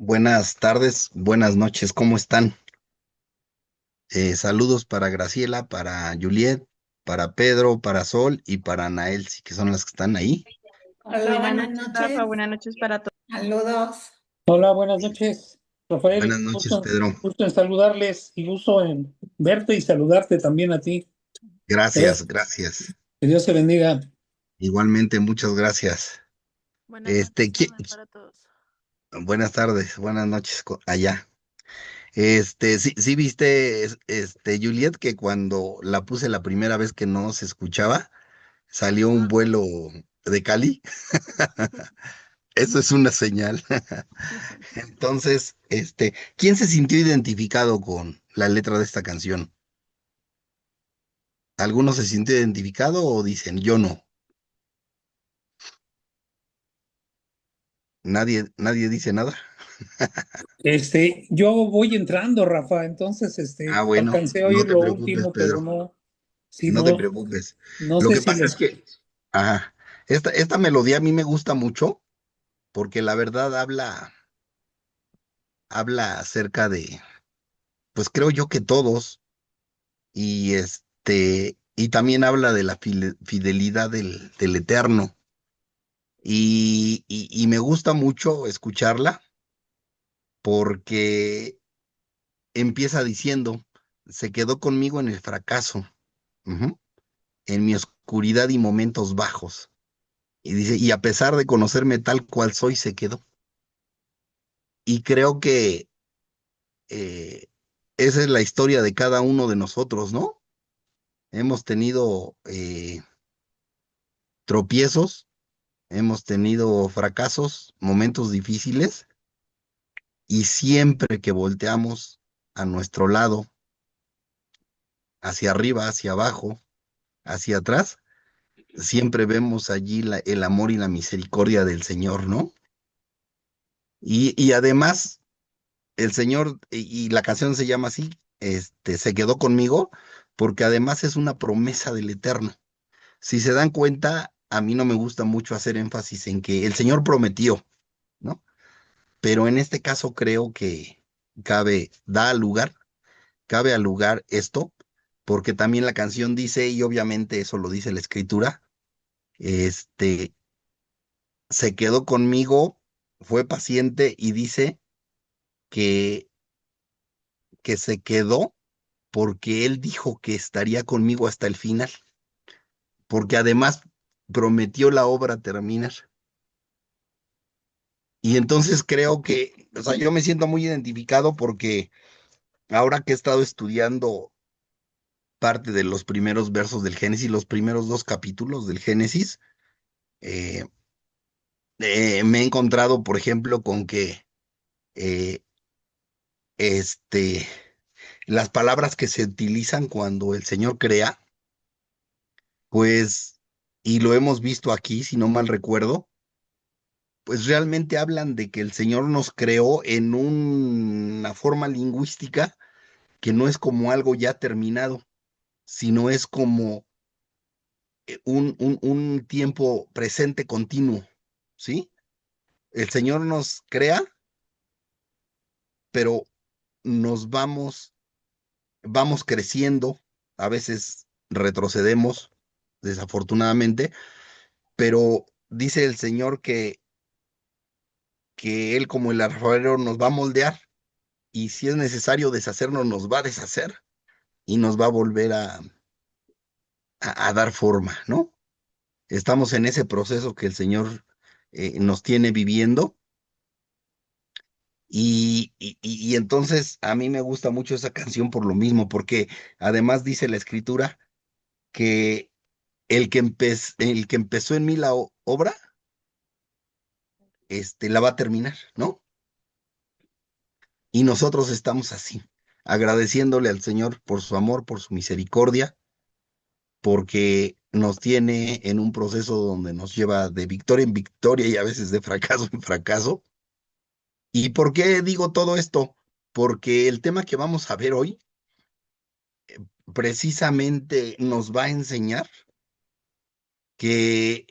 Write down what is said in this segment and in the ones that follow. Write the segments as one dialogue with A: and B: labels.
A: Buenas tardes, buenas noches, ¿cómo están? Saludos para Graciela, para Juliet, para Pedro, para Sol y para Naelsi, que son las que están ahí.
B: Hola,
C: Buenas
B: buenas
C: noches, Rafa.
B: noches.
C: Buenas noches para todos.
B: Saludos.
D: Hola, buenas noches,
A: Buenas
D: Rafael.
A: noches, Pedro.
D: Gusto en saludarles y gusto en verte y saludarte también a ti.
A: Gracias,
D: Eh,
A: gracias.
D: que Dios te bendiga.
A: Igualmente, muchas gracias.
C: Buenas
A: Este,
C: noches
A: qui-
C: también para todos.
A: Buenas tardes, buenas noches allá. Sí viste, Juliet, que cuando la puse la primera vez que no se escuchaba, salió un vuelo de Cali. Eso es una señal. Entonces, ¿quién se sintió identificado con la letra de esta canción? ¿Alguno se sintió identificado o dicen yo no? Nadie dice nada.
D: Yo voy entrando, Rafa, entonces,
A: Ah, bueno,
D: alcancé a
A: no
D: oír
A: te
D: lo
A: preocupes,
D: último, pero
A: Pedro.
D: no, si
A: No te
D: no,
A: preocupes.
D: no
A: Lo
D: sé
A: que
D: si
A: pasa es
D: les.
A: que, ajá, esta melodía a mí me gusta mucho porque la verdad habla acerca de, pues creo yo que todos, y también habla de la fidelidad del Eterno. Y me gusta mucho escucharla porque empieza diciendo, se quedó conmigo en el fracaso, ujú, en mi oscuridad y momentos bajos. Y dice, y a pesar de conocerme tal cual soy, se quedó. Y creo que eh, esa es la historia de cada uno de nosotros, ¿no? Hemos tenido tropiezos, hemos tenido fracasos, momentos difíciles, y siempre que volteamos a nuestro lado, hacia arriba, hacia abajo, hacia atrás, siempre vemos allí el amor y la misericordia del Señor, ¿no? Y además, el Señor, y la canción se llama así, se quedó conmigo, porque además es una promesa del Eterno. Si se dan cuenta, a mí no me gusta mucho hacer énfasis en que el Señor prometió, ¿no? Pero en este caso creo que cabe al lugar esto, porque también la canción dice, y obviamente eso lo dice la Escritura, este, se quedó conmigo, fue paciente y dice que, que se quedó porque él dijo que estaría conmigo hasta el final, porque además prometió la obra terminar. Y entonces creo que, o sea, yo me siento muy identificado porque ahora que he estado estudiando parte de los primeros versos del Génesis, los primeros dos capítulos del Génesis, eh, me he encontrado, por ejemplo, con que eh, este, las palabras que se utilizan cuando el Señor crea, pues, y lo hemos visto aquí, si no mal recuerdo, pues realmente hablan de que el Señor nos creó en una forma lingüística que no es como algo ya terminado, sino es como un tiempo presente continuo, ¿sí? El Señor nos crea, pero nos vamos creciendo, a veces retrocedemos, desafortunadamente, pero dice el Señor que Él como el alfarero nos va a moldear y si es necesario deshacernos, nos va a deshacer y nos va a volver a dar forma, ¿no? Estamos en ese proceso que el Señor nos tiene viviendo y entonces a mí me gusta mucho esa canción por lo mismo, porque además dice la Escritura que el que empezó en mí la obra, la va a terminar, ¿no? Y nosotros estamos así, agradeciéndole al Señor por su amor, por su misericordia, porque nos tiene en un proceso donde nos lleva de victoria en victoria y a veces de fracaso en fracaso. ¿Y por qué digo todo esto? Porque el tema que vamos a ver hoy precisamente nos va a enseñar que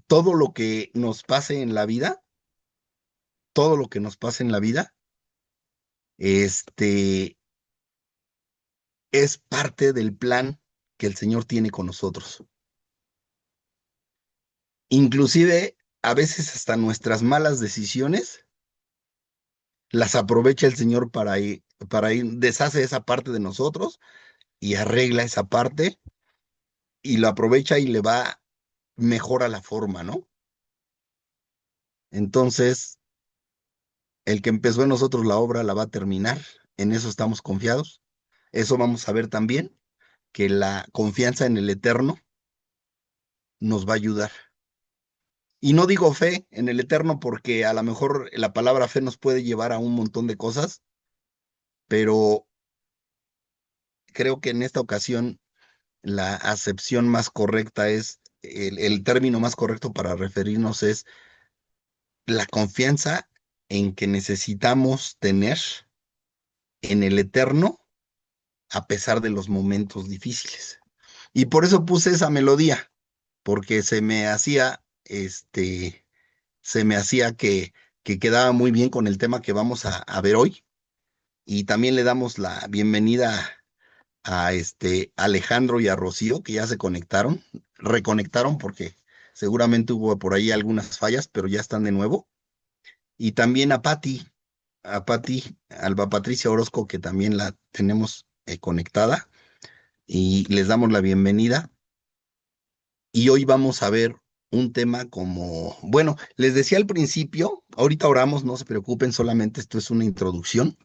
A: todo lo que nos pase en la vida todo lo que nos pasa en la vida, este, es parte del plan que el Señor tiene con nosotros. Inclusive, a veces hasta nuestras malas decisiones las aprovecha el Señor deshace esa parte de nosotros y arregla esa parte y lo aprovecha y le va mejor a la forma, ¿no? Entonces, el que empezó en nosotros la obra la va a terminar, en eso estamos confiados. Eso vamos a ver también, que la confianza en el Eterno nos va a ayudar. Y no digo fe en el Eterno porque a lo mejor la palabra fe nos puede llevar a un montón de cosas, pero creo que en esta ocasión la acepción más correcta es, el término más correcto para referirnos es la confianza en que necesitamos tener en el Eterno a pesar de los momentos difíciles. Y por eso puse esa melodía, porque se me hacía que quedaba muy bien con el tema que vamos a ver hoy. Y también le damos la bienvenida a Alejandro y a Rocío, que ya se reconectaron porque seguramente hubo por ahí algunas fallas, pero ya están de nuevo. Y también a Patti, Alba Patricia Orozco, que también la tenemos conectada, y les damos la bienvenida. Y hoy vamos a ver un tema como, bueno, les decía al principio, ahorita oramos, no se preocupen, solamente esto es una introducción.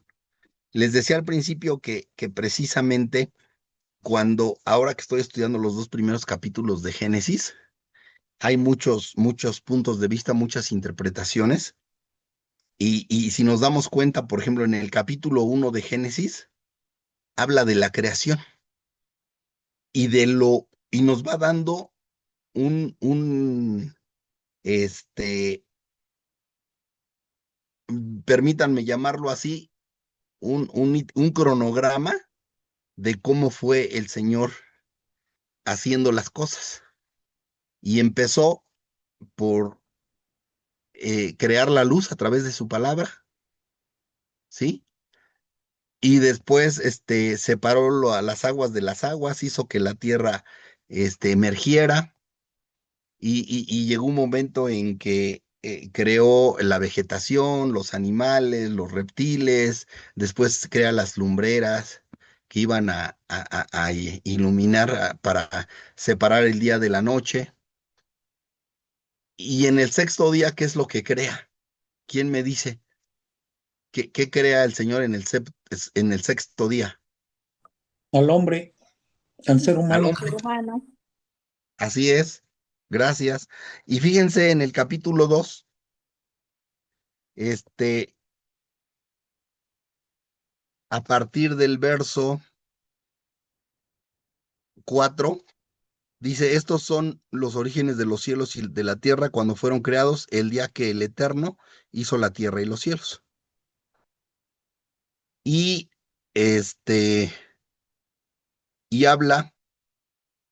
A: Les decía al principio que precisamente ahora que estoy estudiando los dos primeros capítulos de Génesis, hay muchos puntos de vista, muchas interpretaciones. Y si nos damos cuenta, por ejemplo, en el capítulo 1 de Génesis, habla de la creación y nos va dando un, este, permítanme llamarlo así, un cronograma de cómo fue el Señor haciendo las cosas. Y empezó por crear la luz a través de su palabra, ¿sí? Y después separó a las aguas de las aguas, hizo que la tierra emergiera y llegó un momento en que creó la vegetación, los animales, los reptiles, después crea las lumbreras que iban a iluminar para separar el día de la noche. Y en el sexto día, ¿qué es lo que crea? ¿Quién me dice? ¿Qué crea el Señor en el sexto día?
D: Al hombre, al ser
A: Al
D: humano.
A: hombre. Así es, gracias. Y fíjense en el capítulo 2, este, a partir del verso 4, dice, estos son los orígenes de los cielos y de la tierra cuando fueron creados el día que el Eterno hizo la tierra y los cielos. Y este, y habla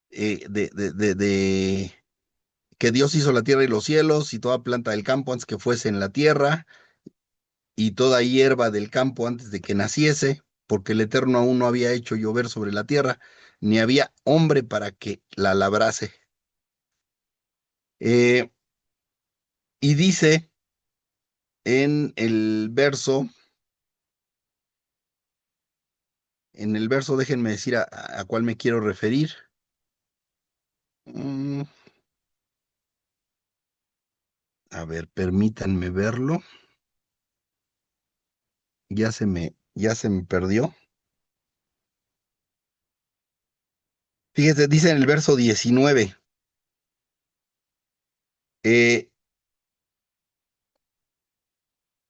A: de que Dios hizo la tierra y los cielos y toda planta del campo antes que fuese en la tierra y toda hierba del campo antes de que naciese, porque el Eterno aún no había hecho llover sobre la tierra, ni había hombre para que la labrase. Eh, y dice en el verso, déjenme decir a cuál me quiero referir. Mm, a ver, permítanme verlo. Ya se me perdió. Fíjese, dice en el verso 19. eh,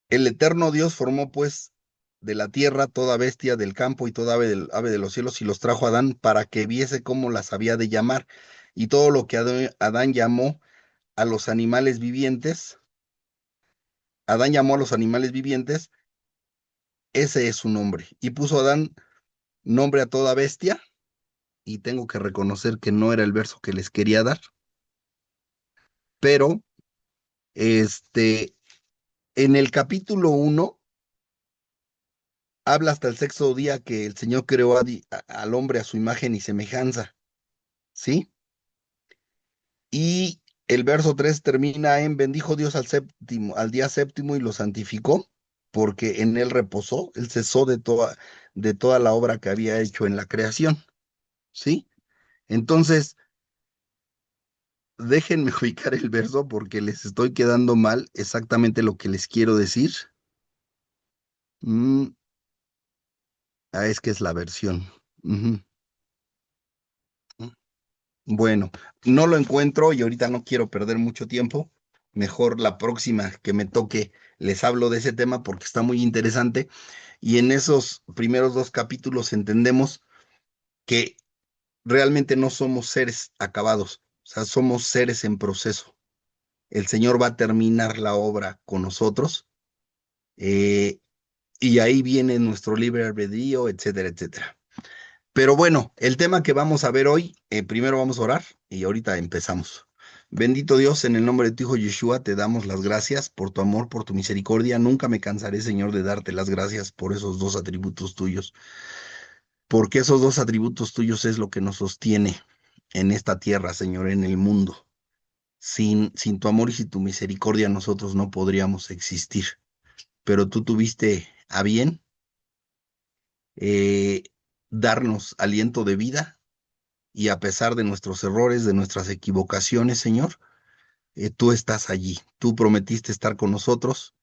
A: El eterno Dios formó pues de la tierra toda bestia del campo y toda ave de los cielos y los trajo a Adán para que viese cómo las había de llamar. Y todo lo que Adán llamó a los animales vivientes, Adán llamó a los animales vivientes, ese es su nombre. Y puso Adán nombre a toda bestia, y tengo que reconocer que no era el verso que les quería dar, pero este, En el capítulo 1 habla hasta el sexto día que el Señor creó al hombre a su imagen y semejanza, ¿sí? Y el verso 3 termina en bendijo Dios al día séptimo y lo santificó, porque en él reposó, él cesó de toda la obra que había hecho en la creación, ¿sí? Entonces, déjenme ubicar el verso porque les estoy quedando mal exactamente lo que les quiero decir. Mm, es que es la versión. Ujú. Bueno, no lo encuentro y ahorita no quiero perder mucho tiempo. Mejor la próxima que me toque les hablo de ese tema porque está muy interesante. Y en esos primeros dos capítulos entendemos que realmente no somos seres acabados, o sea, somos seres en proceso. El Señor va a terminar la obra con nosotros, eh, y ahí viene nuestro libre albedrío, etcétera, etcétera. Pero bueno, el tema que vamos a ver hoy, primero vamos a orar y ahorita empezamos. Bendito Dios, en el nombre de tu Hijo Yeshua, te damos las gracias por tu amor, por tu misericordia. Nunca me cansaré, Señor, de darte las gracias por esos dos atributos tuyos, porque esos dos atributos tuyos es lo que nos sostiene en esta tierra, Señor, en el mundo. Sin tu amor y sin tu misericordia nosotros no podríamos existir, pero tú tuviste a bien eh, darnos aliento de vida y a pesar de nuestros errores, de nuestras equivocaciones, Señor, tú estás allí. Tú prometiste estar con nosotros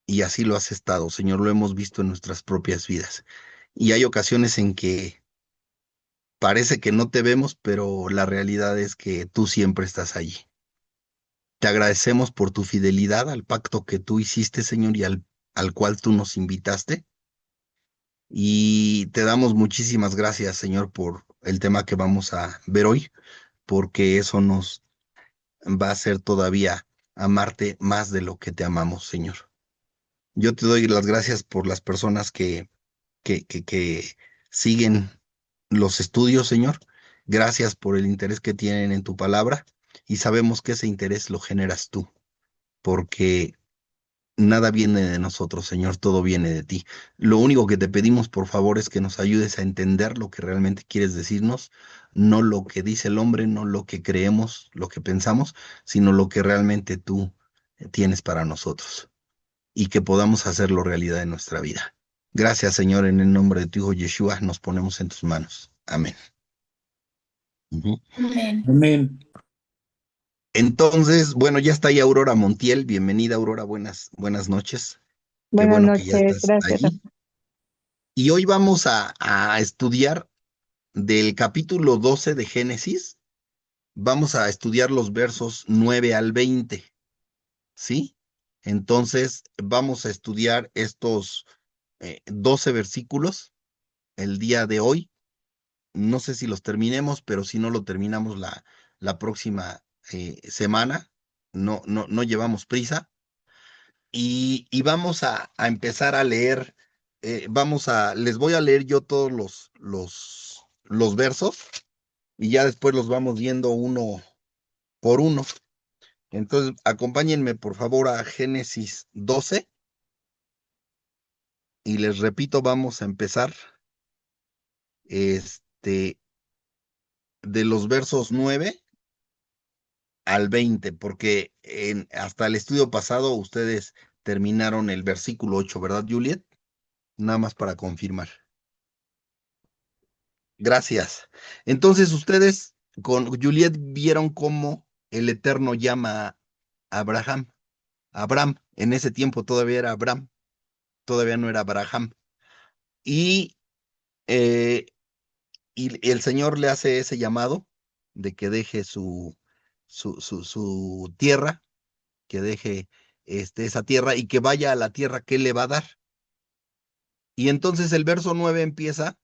A: y así lo has estado, Señor, lo hemos visto en nuestras propias vidas. Y hay ocasiones en que parece que no te vemos, pero la realidad es que tú siempre estás allí. Te agradecemos por tu fidelidad al pacto que tú hiciste, Señor, y al cual tú nos invitaste. Y te damos muchísimas gracias, Señor, por el tema que vamos a ver hoy, porque eso nos va a hacer todavía amarte más de lo que te amamos, Señor. Yo te doy las gracias por las personas que siguen los estudios, Señor. Gracias por el interés que tienen en tu palabra y sabemos que ese interés lo generas tú, porque nada viene de nosotros, Señor, todo viene de ti. Lo único que te pedimos, por favor, es que nos ayudes a entender lo que realmente quieres decirnos, no lo que dice el hombre, no lo que creemos, lo que pensamos, sino lo que realmente tú tienes para nosotros y que podamos hacerlo realidad en nuestra vida. Gracias, Señor, en el nombre de tu Hijo Yeshua, nos ponemos en tus manos. Amén. Ujú.
B: Amén.
D: Amén.
A: Entonces, bueno, ya está ahí Aurora Montiel. Bienvenida, Aurora. Buenas noches. Qué
B: Buenas
A: bueno que ya
B: noches,
A: estás
B: gracias.
A: allí. Y hoy vamos a estudiar del capítulo 12 de Génesis. Vamos a estudiar los versos 9 al 20, ¿sí? Entonces, vamos a estudiar estos 12 versículos el día de hoy. No sé si los terminemos, pero si no lo terminamos la próxima semana, no llevamos prisa. Y vamos a empezar a leer, les voy a leer yo todos los versos y ya después los vamos viendo uno por uno. Entonces, acompáñenme por favor a Génesis 12 y les repito, vamos a empezar este, de los versos 9 al 20, porque hasta el estudio pasado ustedes terminaron el versículo 8, ¿verdad, Juliet? Nada más para confirmar. Gracias. Entonces, ustedes con Juliet vieron cómo el Eterno llama a Abraham. Abraham, en ese tiempo todavía era Abraham, todavía no era Abraham. Y, eh, y el Señor le hace ese llamado de que deje su tierra, que deje esa tierra y que vaya a la tierra que él le va a dar. Y entonces el verso 9 empieza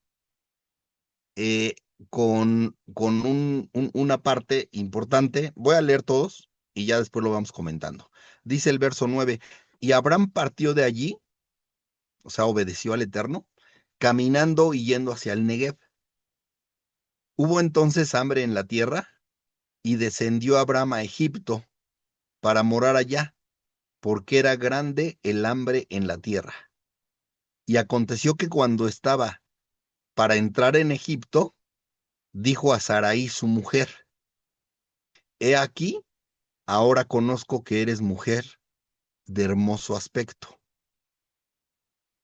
A: eh, con una parte importante. Voy a leer todos y ya después lo vamos comentando. Dice el verso 9, y Abraham partió de allí, o sea, obedeció al Eterno, caminando y yendo hacia el Negev. Hubo entonces hambre en la tierra y descendió Abraham a Egipto para morar allá. porque era grande el hambre en la tierra. Y aconteció que cuando estaba para entrar en Egipto, dijo a Sarai su mujer, he aquí, ahora conozco que eres mujer de hermoso aspecto.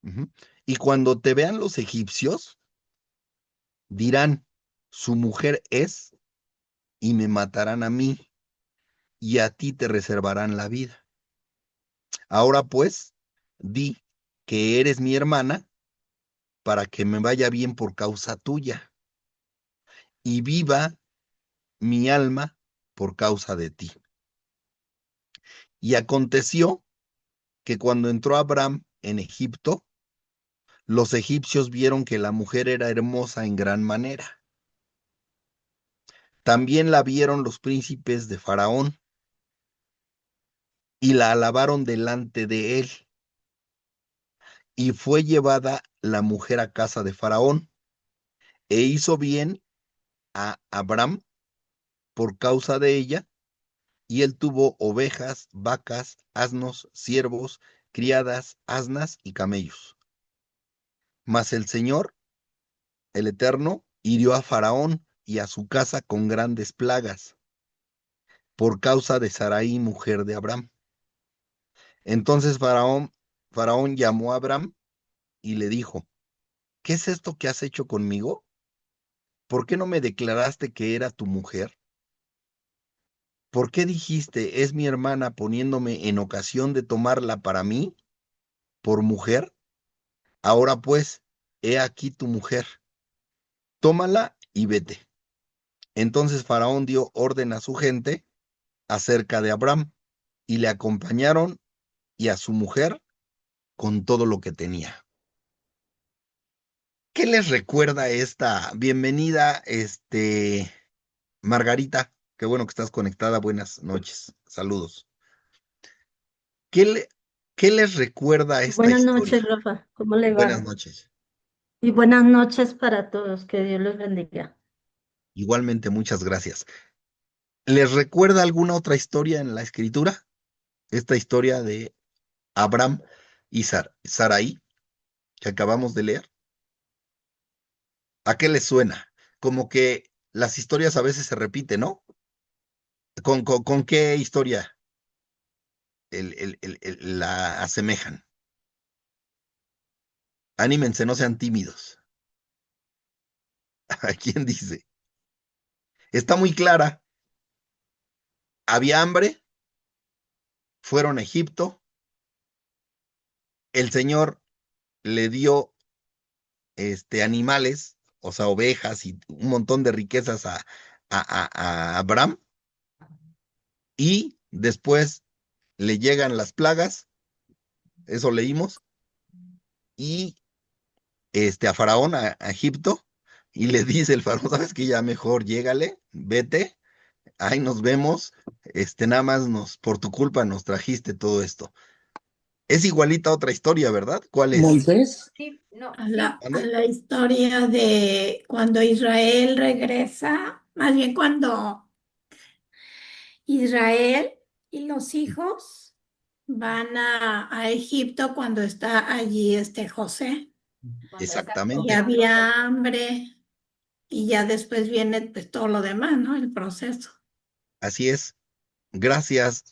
A: Ujú. Y cuando te vean los egipcios, dirán, su mujer es, y me matarán a mí, y a ti te reservarán la vida. Ahora pues, di que eres mi hermana, para que me vaya bien por causa tuya, y viva mi alma por causa de ti. Y aconteció que cuando entró Abraham en Egipto, los egipcios vieron que la mujer era hermosa en gran manera. También la vieron los príncipes de Faraón y la alabaron delante de él. Y fue llevada la mujer a casa de Faraón e hizo bien a Abraham por causa de ella, y él tuvo ovejas, vacas, asnos, siervos, criadas, asnas y camellos. Mas el Señor, el Eterno, hirió a Faraón y a su casa con grandes plagas, por causa de Sarai, mujer de Abraham. Entonces Faraón llamó a Abraham y le dijo, ¿qué es esto que has hecho conmigo? ¿Por qué no me declaraste que era tu mujer? ¿Por qué dijiste, es mi hermana, poniéndome en ocasión de tomarla para mí, por mujer? Ahora pues, he aquí tu mujer, tómala y vete. Entonces Faraón dio orden a su gente acerca de Abraham, y le acompañaron y a su mujer con todo lo que tenía. ¿Qué les recuerda esta bienvenida, Margarita? Qué bueno que estás conectada. Buenas noches. Saludos. ¿Qué, le- ¿Qué les recuerda esta
B: Buenas
A: historia?
B: noches, Rafa. ¿Cómo le
A: Buenas
B: va?
A: noches.
B: Y buenas noches para todos. Que Dios los bendiga.
A: Igualmente, muchas gracias. ¿Les recuerda alguna otra historia en la escritura? Esta historia de Abraham y Sarai que acabamos de leer. ¿A qué les suena? Como que las historias a veces se repiten, ¿no? ¿Con qué historia la asemejan? Anímense, no sean tímidos. ¿A quién dice? Está muy clara. Había hambre, fueron a Egipto, el Señor le dio animales, o sea, ovejas y un montón de riquezas a Abraham, y después le llegan las plagas, eso leímos, y a Faraón, a Egipto, y le dice el Faraón, ¿sabes qué? Ya mejor llégale, vete, ahí nos vemos, nada más por tu culpa nos trajiste todo esto. Es igualita a otra historia, ¿verdad? ¿Cuál es?
D: Moisés.
C: Sí, no,
E: A
C: sí,
E: a
A: ¿Mande?
E: la historia de cuando Israel regresa, más bien cuando Israel y los hijos van a Egipto cuando está allí José.
C: cuando está
E: Y
A: Exactamente,
E: había hambre y ya después viene pues todo lo demás, ¿no? El proceso.
A: así es. Gracias,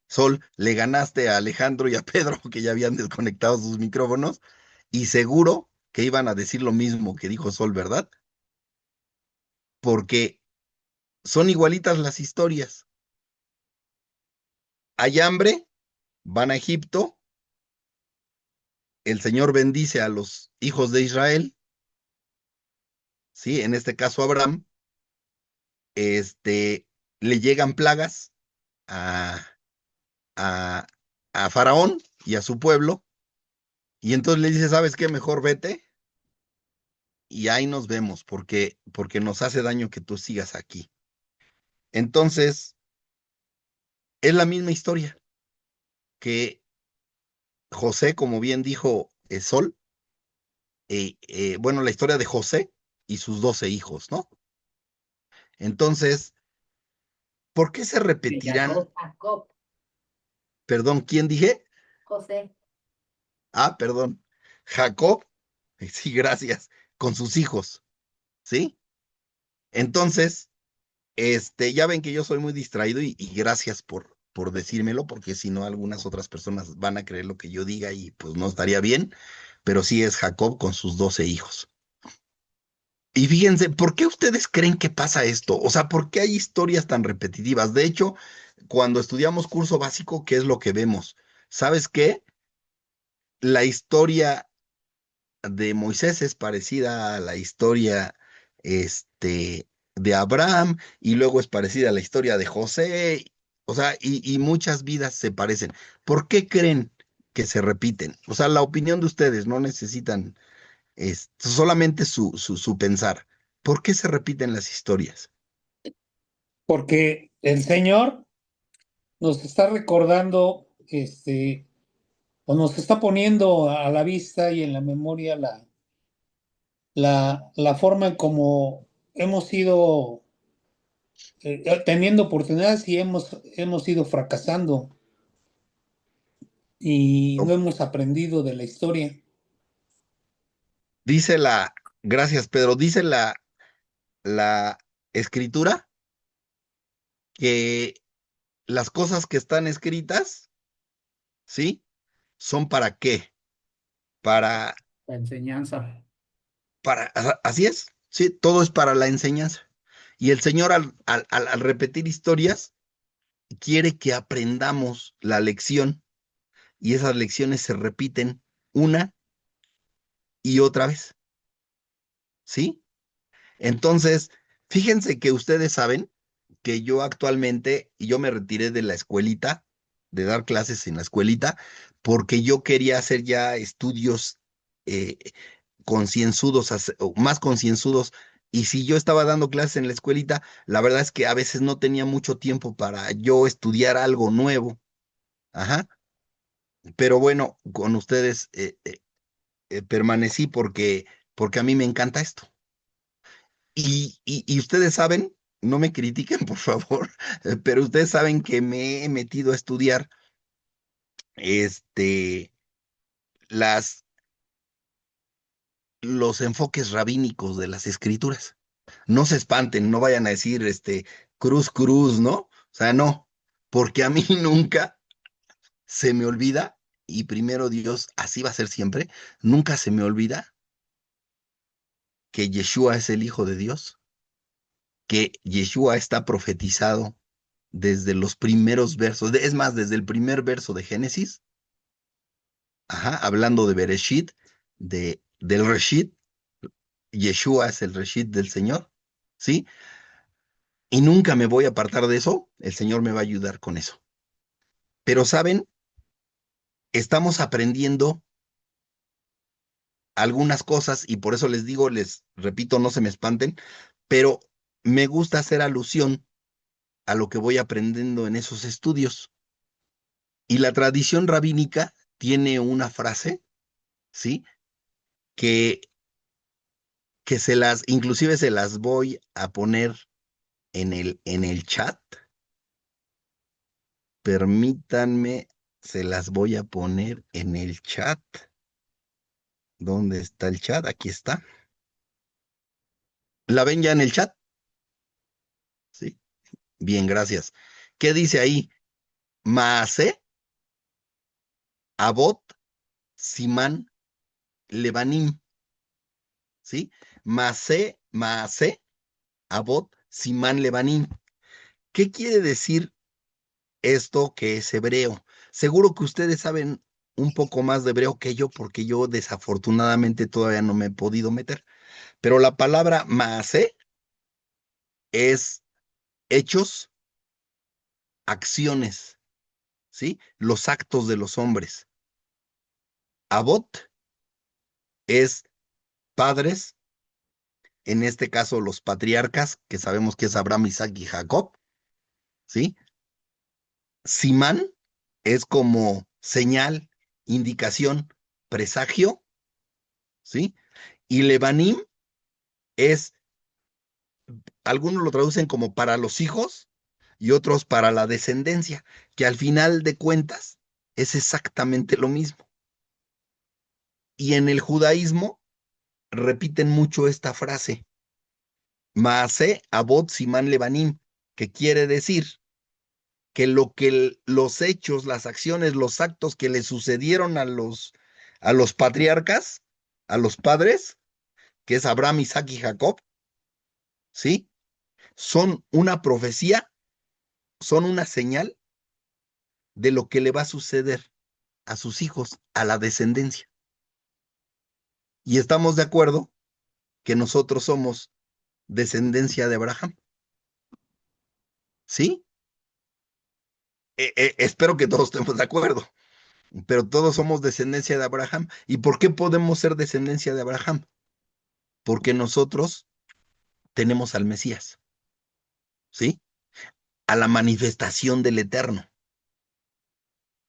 A: Sol, le ganaste a Alejandro y a Pedro, que ya habían desconectado sus micrófonos, y seguro que iban a decir lo mismo que dijo Sol, ¿verdad? Porque son igualitas las historias. Hay hambre, van a Egipto, el Señor bendice a los hijos de Israel, ¿sí? En este caso Abraham, le llegan plagas a, a, a Faraón y a su pueblo, y entonces le dice, ¿sabes qué? Mejor vete y ahí nos vemos, porque nos hace daño que tú sigas aquí. Entonces, es la misma historia que José, como bien dijo Sol, bueno, la historia de José y sus 12 hijos, ¿no? Entonces, ¿por qué se
C: de
A: repetirán?
C: Jacob.
A: Perdón, ¿quién dije?
B: José.
A: Ah, perdón. Jacob, sí, gracias, con sus hijos, ¿sí? Entonces, ya ven que yo soy muy distraído y gracias por decírmelo, porque si no, algunas otras personas van a creer lo que yo diga y pues no estaría bien, pero sí es Jacob con sus 12 hijos. Y fíjense, ¿por qué ustedes creen que pasa esto? O sea, ¿por qué hay historias tan repetitivas? De hecho, cuando estudiamos curso básico, ¿qué es lo que vemos? ¿Sabes qué? La historia de Moisés es parecida a la historia, de Abraham, y luego es parecida a la historia de José, o sea, y muchas vidas se parecen. ¿Por qué creen que se repiten? O sea, la opinión de ustedes no necesitan, solamente su pensar. ¿Por qué se repiten las historias?
D: Porque el Señor nos está recordando, o nos está poniendo a la vista y en la memoria la forma en cómo hemos ido teniendo oportunidades y hemos ido fracasando y no hemos aprendido de la historia.
A: Dice gracias Pedro, dice la escritura que las cosas que están escritas, ¿sí? ¿Son para qué? Para,
D: La enseñanza.
A: así es, sí, todo es para la enseñanza. Y el Señor al repetir historias quiere que aprendamos la lección y esas lecciones se repiten una y otra vez, ¿sí? Entonces, fíjense que ustedes saben que yo actualmente, y yo me retiré de la escuelita, de dar clases en la escuelita, porque yo quería hacer ya estudios eh, concienzudos, o más concienzudos. Y si yo estaba dando clases en la escuelita, la verdad es que a veces no tenía mucho tiempo para yo estudiar algo nuevo. Ajá. Pero bueno, con ustedes permanecí porque a mí me encanta esto. Y ustedes saben, no me critiquen, por favor, pero ustedes saben que me he metido a estudiar este, las, los enfoques rabínicos de las escrituras. No se espanten, no vayan a decir cruz, cruz, ¿no? O sea, no, porque a mí nunca se me olvida, y primero Dios, así va a ser siempre, nunca se me olvida que Yeshua es el Hijo de Dios, que Yeshua está profetizado desde los primeros versos, es más, desde el primer verso de Génesis, ajá, hablando de Bereshit, del Reshit, Yeshua es el Reshit del Señor, ¿sí? Y nunca me voy a apartar de eso, el Señor me va a ayudar con eso. Pero, ¿saben? Estamos aprendiendo algunas cosas y por eso les digo, les repito, no se me espanten, pero me gusta hacer alusión a lo que voy aprendiendo en esos estudios. Y la tradición rabínica tiene una frase, ¿sí? Que, que inclusive se las voy a poner en el chat. Permítanme, se las voy a poner en el chat. ¿Dónde está el chat? Aquí está. ¿La ven ya en el chat? Sí. Bien, gracias. ¿Qué dice ahí? Maase, Abot, Simán, Lebanim. ¿Sí? Maase, Abot, Simán, Lebanim. ¿Qué quiere decir esto que es hebreo? Seguro que ustedes saben un poco más de hebreo que yo, porque yo desafortunadamente todavía no me he podido meter. Pero la palabra maase es hechos, acciones, ¿sí? Los actos de los hombres. Abot es padres, en este caso los patriarcas, que sabemos que es Abraham, Isaac y Jacob, ¿sí? Simán es como señal, indicación, presagio, ¿sí? Y Lebanim es, algunos lo traducen como para los hijos y otros para la descendencia, que al final de cuentas es exactamente lo mismo. Y en el judaísmo repiten mucho esta frase, Maase Avot Siman Lebanim, que quiere decir que los hechos, las acciones, los actos que le sucedieron a los patriarcas, a los padres, que es Abraham, Isaac y Jacob, ¿sí? Son una profecía, son una señal de lo que le va a suceder a sus hijos, a la descendencia. Y estamos de acuerdo que nosotros somos descendencia de Abraham, ¿sí? Espero que todos estemos de acuerdo, pero todos somos descendencia de Abraham. ¿Y por qué podemos ser descendencia de Abraham? Porque nosotros tenemos al Mesías, ¿sí? A la manifestación del Eterno.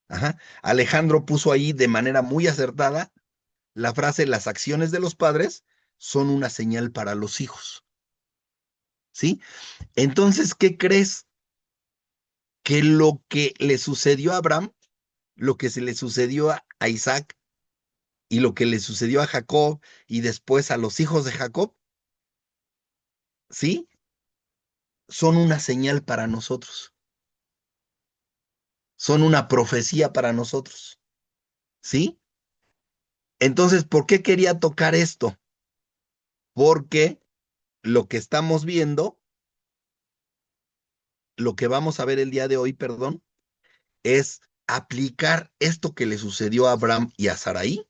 A: Ajá. Alejandro puso ahí de manera muy acertada la frase, las acciones de los padres son una señal para los hijos, ¿sí? Entonces, ¿qué crees? Que lo que le sucedió a Abraham, lo que se le sucedió a Isaac y lo que le sucedió a Jacob y después a los hijos de Jacob, ¿sí? Son una señal para nosotros, son una profecía para nosotros, ¿sí? Entonces, ¿por qué quería tocar esto? Porque lo que estamos viendo, lo que vamos a ver el día de hoy, perdón, es aplicar esto que le sucedió a Abraham y a Sarai.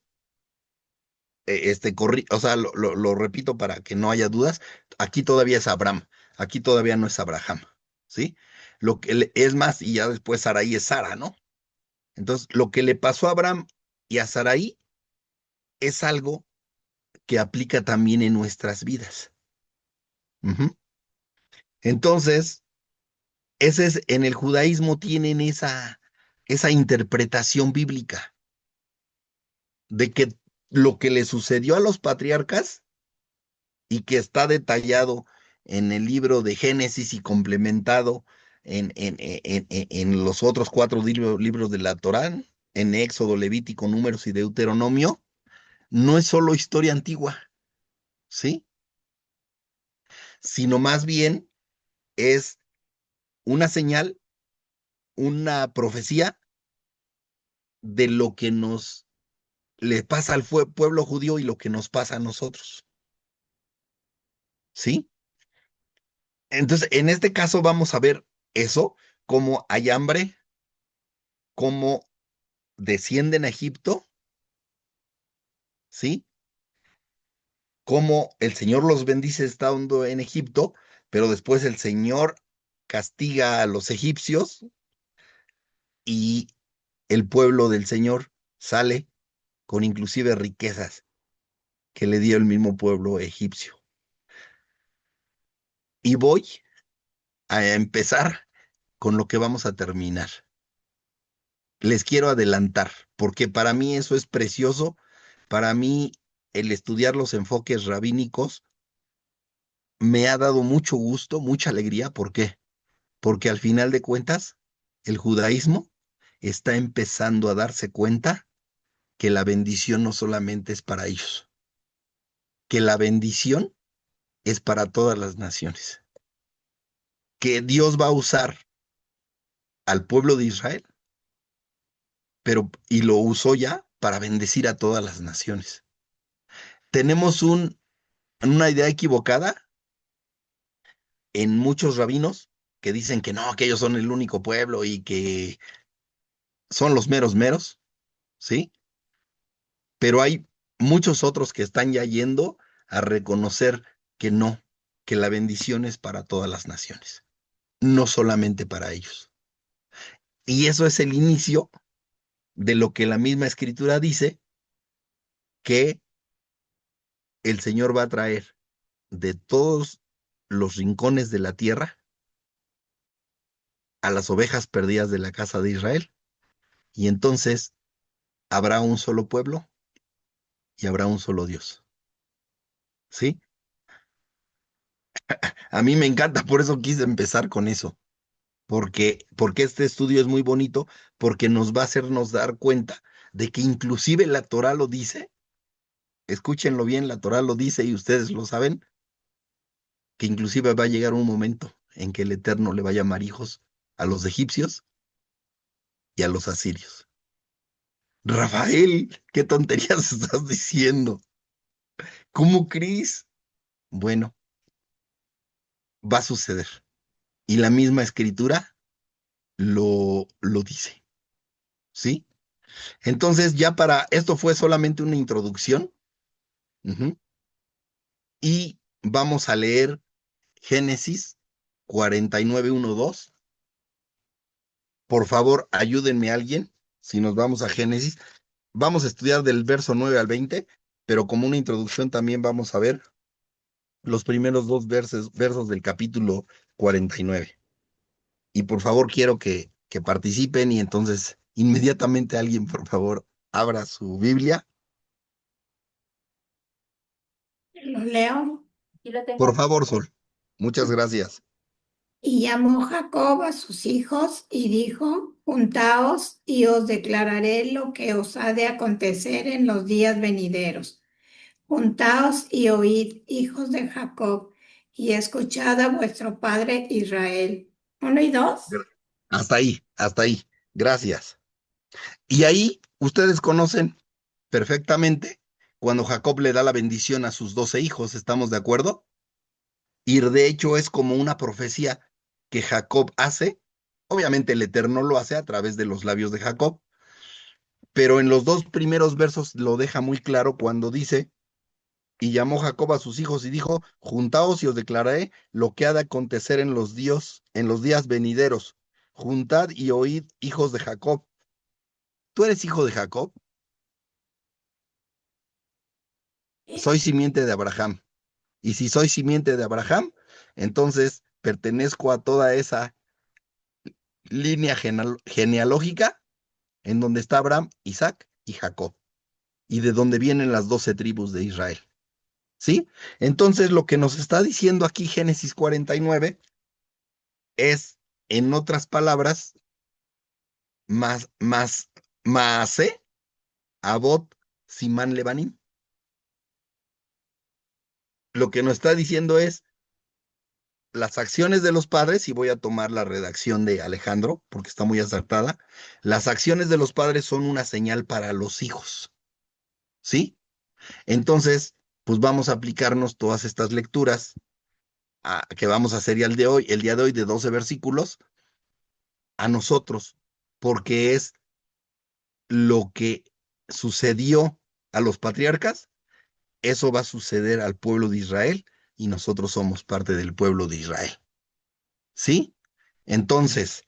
A: O sea, lo repito para que no haya dudas, aquí todavía es Abraham, aquí todavía no es Abraham, ¿sí? Es más, y ya después Sarai es Sara, ¿no? Entonces, lo que le pasó a Abraham y a Sarai es algo que aplica también en nuestras vidas. Ujú. Entonces, en el judaísmo tienen esa interpretación bíblica de que lo que le sucedió a los patriarcas y que está detallado en el libro de Génesis y complementado en los otros cuatro libros de la Torá, en Éxodo, Levítico, Números y Deuteronomio, no es solo historia antigua, ¿sí? Sino más bien es una señal, una profecía de lo que nos le pasa al pueblo judío y lo que nos pasa a nosotros, ¿sí? Entonces, en este caso vamos a ver eso, cómo hay hambre, cómo descienden a Egipto, ¿sí? Cómo el Señor los bendice estando en Egipto, pero después el Señor castiga a los egipcios y el pueblo del Señor sale con inclusive riquezas que le dio el mismo pueblo egipcio. Y voy a empezar con lo que vamos a terminar. Les quiero adelantar, porque para mí eso es precioso. Para mí, el estudiar los enfoques rabínicos me ha dado mucho gusto, mucha alegría. ¿Por qué? Porque al final de cuentas, el judaísmo está empezando a darse cuenta que la bendición no solamente es para ellos, que la bendición es para todas las naciones, que Dios va a usar al pueblo de Israel, pero y lo usó ya para bendecir a todas las naciones. Tenemos una idea equivocada en muchos rabinos que dicen que no, que ellos son el único pueblo y que son los meros meros, ¿sí? Pero hay muchos otros que están ya yendo a reconocer que no, que la bendición es para todas las naciones, no solamente para ellos. Y eso es el inicio de lo que la misma escritura dice, que el Señor va a traer de todos los rincones de la tierra a las ovejas perdidas de la casa de Israel, y entonces habrá un solo pueblo y habrá un solo Dios. ¿Sí? A mí me encanta, por eso quise empezar con eso. porque este estudio es muy bonito, porque nos va a hacernos dar cuenta de que inclusive la Torá lo dice, escúchenlo bien, la Torá lo dice y ustedes lo saben, que inclusive va a llegar un momento en que el Eterno le va a llamar hijos a los egipcios y a los asirios. Rafael, ¿qué tonterías estás diciendo? ¿Cómo crees? Bueno, va a suceder. Y la misma escritura lo dice, ¿sí? Entonces, esto fue solamente una introducción, ujú, y vamos a leer Génesis 49:1-2. Por favor, ayúdenme alguien, si nos vamos a Génesis. Vamos a estudiar del verso 9 al 20, pero como una introducción también vamos a ver los primeros dos versos del capítulo 49. Y por favor, quiero que participen y entonces inmediatamente alguien, por favor, abra su Biblia.
E: Lo leo.
B: Aquí lo tengo.
A: Por favor, Sol. Muchas gracias.
E: Y llamó Jacob a sus hijos y dijo, juntaos y os declararé lo que os ha de acontecer en los días venideros. Juntaos y oíd, hijos de Jacob, y escuchad a vuestro padre Israel. ¿Uno y dos?
A: Gra- Hasta ahí, hasta ahí. Gracias. Y ahí ustedes conocen perfectamente cuando Jacob le da la bendición a sus 12 hijos, ¿estamos de acuerdo? Y de hecho es como una profecía que Jacob hace. Obviamente el Eterno lo hace a través de los labios de Jacob, pero en los dos primeros versos lo deja muy claro cuando dice, y llamó Jacob a sus hijos y dijo, juntaos y os declararé lo que ha de acontecer en los días venideros. Juntad y oíd, hijos de Jacob. ¿Tú eres hijo de Jacob? Soy simiente de Abraham. Y si soy simiente de Abraham, entonces pertenezco a toda esa línea genealógica en donde está Abraham, Isaac y Jacob, y de donde vienen las 12 tribus de Israel. ¿Sí? Entonces lo que nos está diciendo aquí Génesis 49 es, en otras palabras, Maase, Abot, Simán Lebanim. Lo que nos está diciendo es las acciones de los padres, y voy a tomar la redacción de Alejandro, porque está muy acertada, las acciones de los padres son una señal para los hijos, ¿sí? Entonces, pues vamos a aplicarnos todas estas lecturas que vamos a hacer ya el día de hoy, de 12 versículos, a nosotros, porque es lo que sucedió a los patriarcas, eso va a suceder al pueblo de Israel, y nosotros somos parte del pueblo de Israel, ¿sí? Entonces,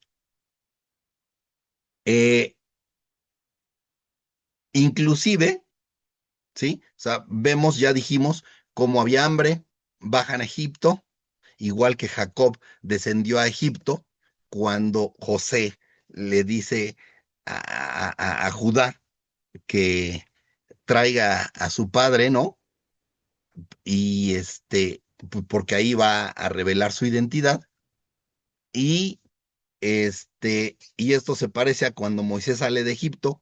A: eh, inclusive, ¿sí? O sea, vemos, ya dijimos, cómo había hambre, bajan a Egipto, igual que Jacob descendió a Egipto cuando José le dice a Judá que traiga a su padre, ¿no? Y porque ahí va a revelar su identidad. Y y esto se parece a cuando Moisés sale de Egipto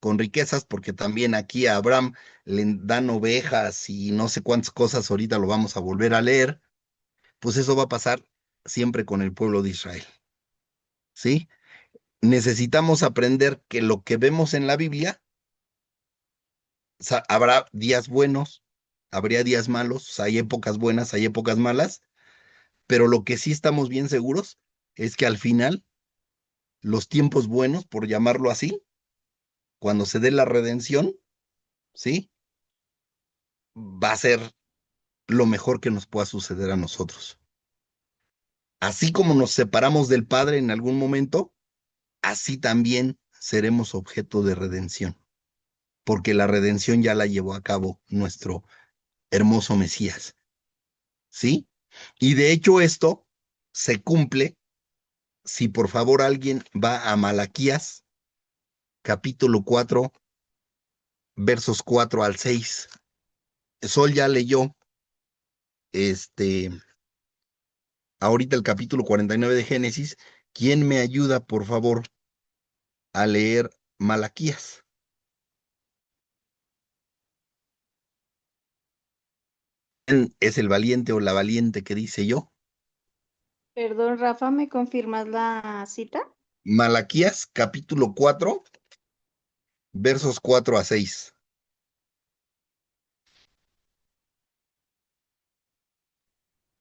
A: con riquezas, porque también aquí a Abraham le dan ovejas y no sé cuántas cosas, ahorita lo vamos a volver a leer, pues eso va a pasar siempre con el pueblo de Israel, ¿sí? Necesitamos aprender que lo que vemos en la Biblia, habrá días buenos, habría días malos, o sea, hay épocas buenas, hay épocas malas, pero lo que sí estamos bien seguros es que al final, los tiempos buenos, por llamarlo así, cuando se dé la redención, ¿sí? Va a ser lo mejor que nos pueda suceder a nosotros. Así como nos separamos del Padre en algún momento, así también seremos objeto de redención, porque la redención ya la llevó a cabo nuestro hermoso Mesías, ¿sí? Y de hecho esto se cumple si por favor alguien va a Malaquías, capítulo 4, versos 4 al 6. Sol ya leyó este ahorita el capítulo 49 de Génesis, ¿Quién me ayuda, por favor, a leer Malaquías? ¿Quién es el valiente o la valiente que dice yo?
B: Perdón, Rafa, ¿me confirmas la cita?
A: Malaquías capítulo 4, versos 4 a 6.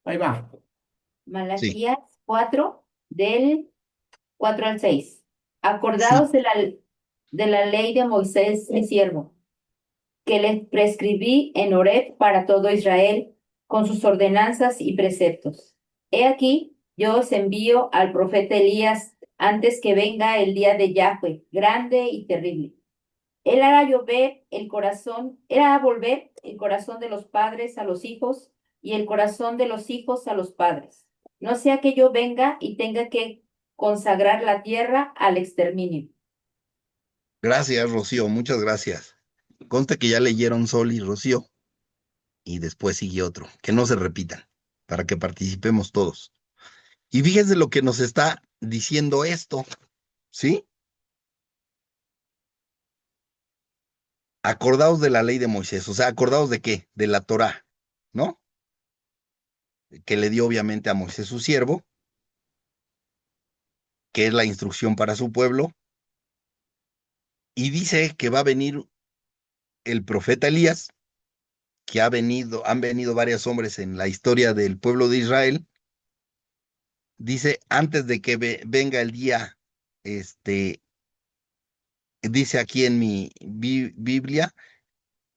C: Ahí va.
A: Sí,
C: Malaquías 4, del 4 al 6.
A: sí,
C: Acordaos de la ley de Moisés, mi siervo, que les prescribí en Horeb para todo Israel, con sus ordenanzas y preceptos. He aquí, yo os envío al profeta Elías antes que venga el día de Yahweh, grande y terrible. Él hará volver el corazón de los padres a los hijos y el corazón de los hijos a los padres. No sea que yo venga y tenga que consagrar la tierra al exterminio.
A: gracias, Rocío, muchas gracias. Conste que ya leyeron Sol y Rocío y después sigue otro, que no se repitan, para que participemos todos. Y fíjense lo que nos está diciendo esto, ¿sí? Acordaos de la ley de Moisés, o sea, acordaos de qué, de la Torá, ¿no? Que le dio obviamente a Moisés su siervo, que es la instrucción para su pueblo, y dice que va a venir el profeta Elías, que han venido varios hombres en la historia del pueblo de Israel, dice, antes de que venga el día, este, dice aquí en mi Biblia,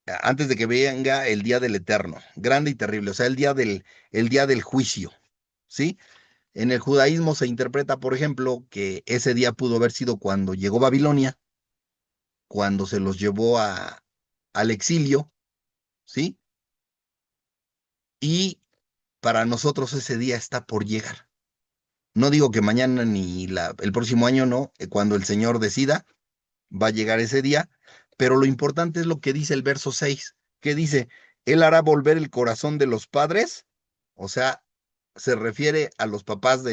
A: antes de que venga el día del Eterno, grande y terrible, o sea, el día del juicio, ¿sí? En el judaísmo se interpreta, por ejemplo, que ese día pudo haber sido cuando llegó Babilonia, cuando se los llevó al exilio, ¿sí? Y para nosotros ese día está por llegar. No digo que mañana ni el próximo año, no, cuando el Señor decida, va a llegar ese día, pero lo importante es lo que dice el verso 6, que dice, Él hará volver el corazón de los padres, o sea, se refiere a los papás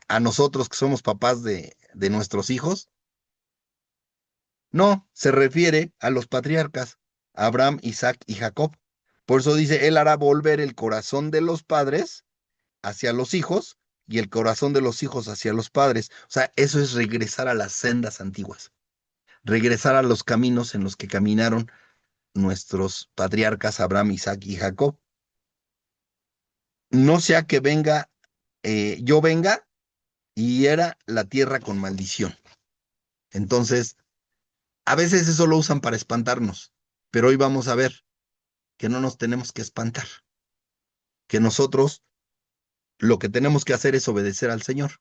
A: a nosotros que somos papás de nuestros hijos. No, se refiere a los patriarcas, Abraham, Isaac y Jacob. Por eso dice, Él hará volver el corazón de los padres hacia los hijos y el corazón de los hijos hacia los padres. O sea, eso es regresar a las sendas antiguas, regresar a los caminos en los que caminaron nuestros patriarcas Abraham, Isaac y Jacob. No sea que venga, yo venga y era la tierra con maldición. Entonces, a veces eso lo usan para espantarnos, pero hoy vamos a ver que no nos tenemos que espantar, que nosotros lo que tenemos que hacer es obedecer al Señor.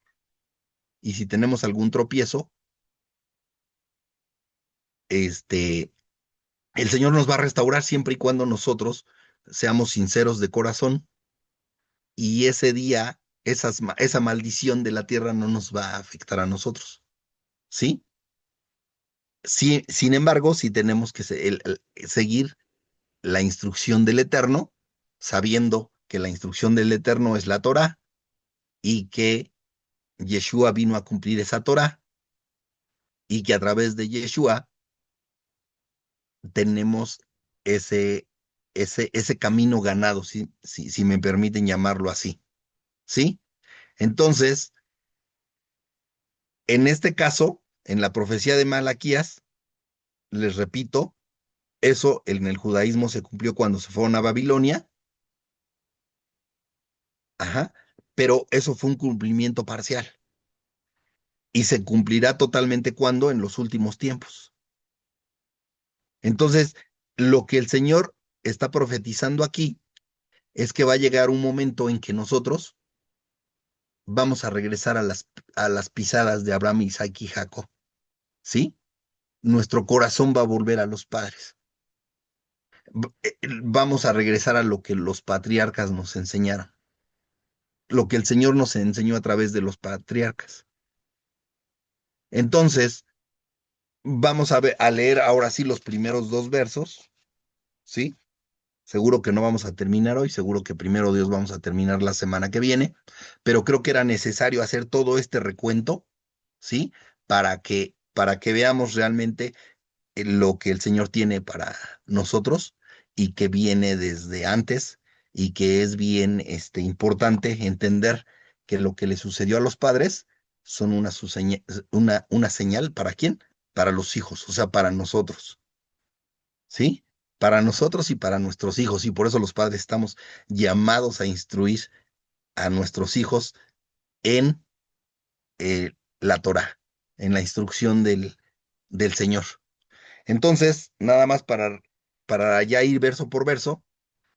A: Y si tenemos algún tropiezo, este, el Señor nos va a restaurar siempre y cuando nosotros seamos sinceros de corazón y ese día, esa maldición de la tierra no nos va a afectar a nosotros, ¿sí? Sí, sin embargo, sí tenemos que seguir la instrucción del Eterno, sabiendo que la instrucción del Eterno es la Torá y que Yeshua vino a cumplir esa Torá y que a través de Yeshua tenemos ese, ese camino ganado, si me permiten llamarlo así, ¿sí? Entonces, en este caso, en la profecía de Malaquías, les repito, eso en el judaísmo se cumplió cuando se fueron a Babilonia, ajá, pero eso fue un cumplimiento parcial y se cumplirá totalmente cuando en los últimos tiempos. Entonces, lo que el Señor está profetizando aquí es que va a llegar un momento en que nosotros vamos a regresar a las pisadas de Abraham, Isaac y Jacob, ¿sí? Nuestro corazón va a volver a los padres. Vamos a regresar a lo que los patriarcas nos enseñaron, lo que el Señor nos enseñó a través de los patriarcas. Entonces, vamos a leer ahora sí los primeros dos versos, ¿sí? Seguro que no vamos a terminar hoy, seguro que primero Dios vamos a terminar la semana que viene, pero creo que era necesario hacer todo este recuento, ¿sí? Para que veamos realmente lo que el Señor tiene para nosotros y que viene desde antes y que es bien importante entender que lo que le sucedió a los padres son una señal ¿para quién? Para los hijos, o sea, para nosotros, ¿sí? Para nosotros y para nuestros hijos, y por eso los padres estamos llamados a instruir a nuestros hijos en la Torá, en la instrucción del Señor. Entonces, nada más para ya ir verso por verso,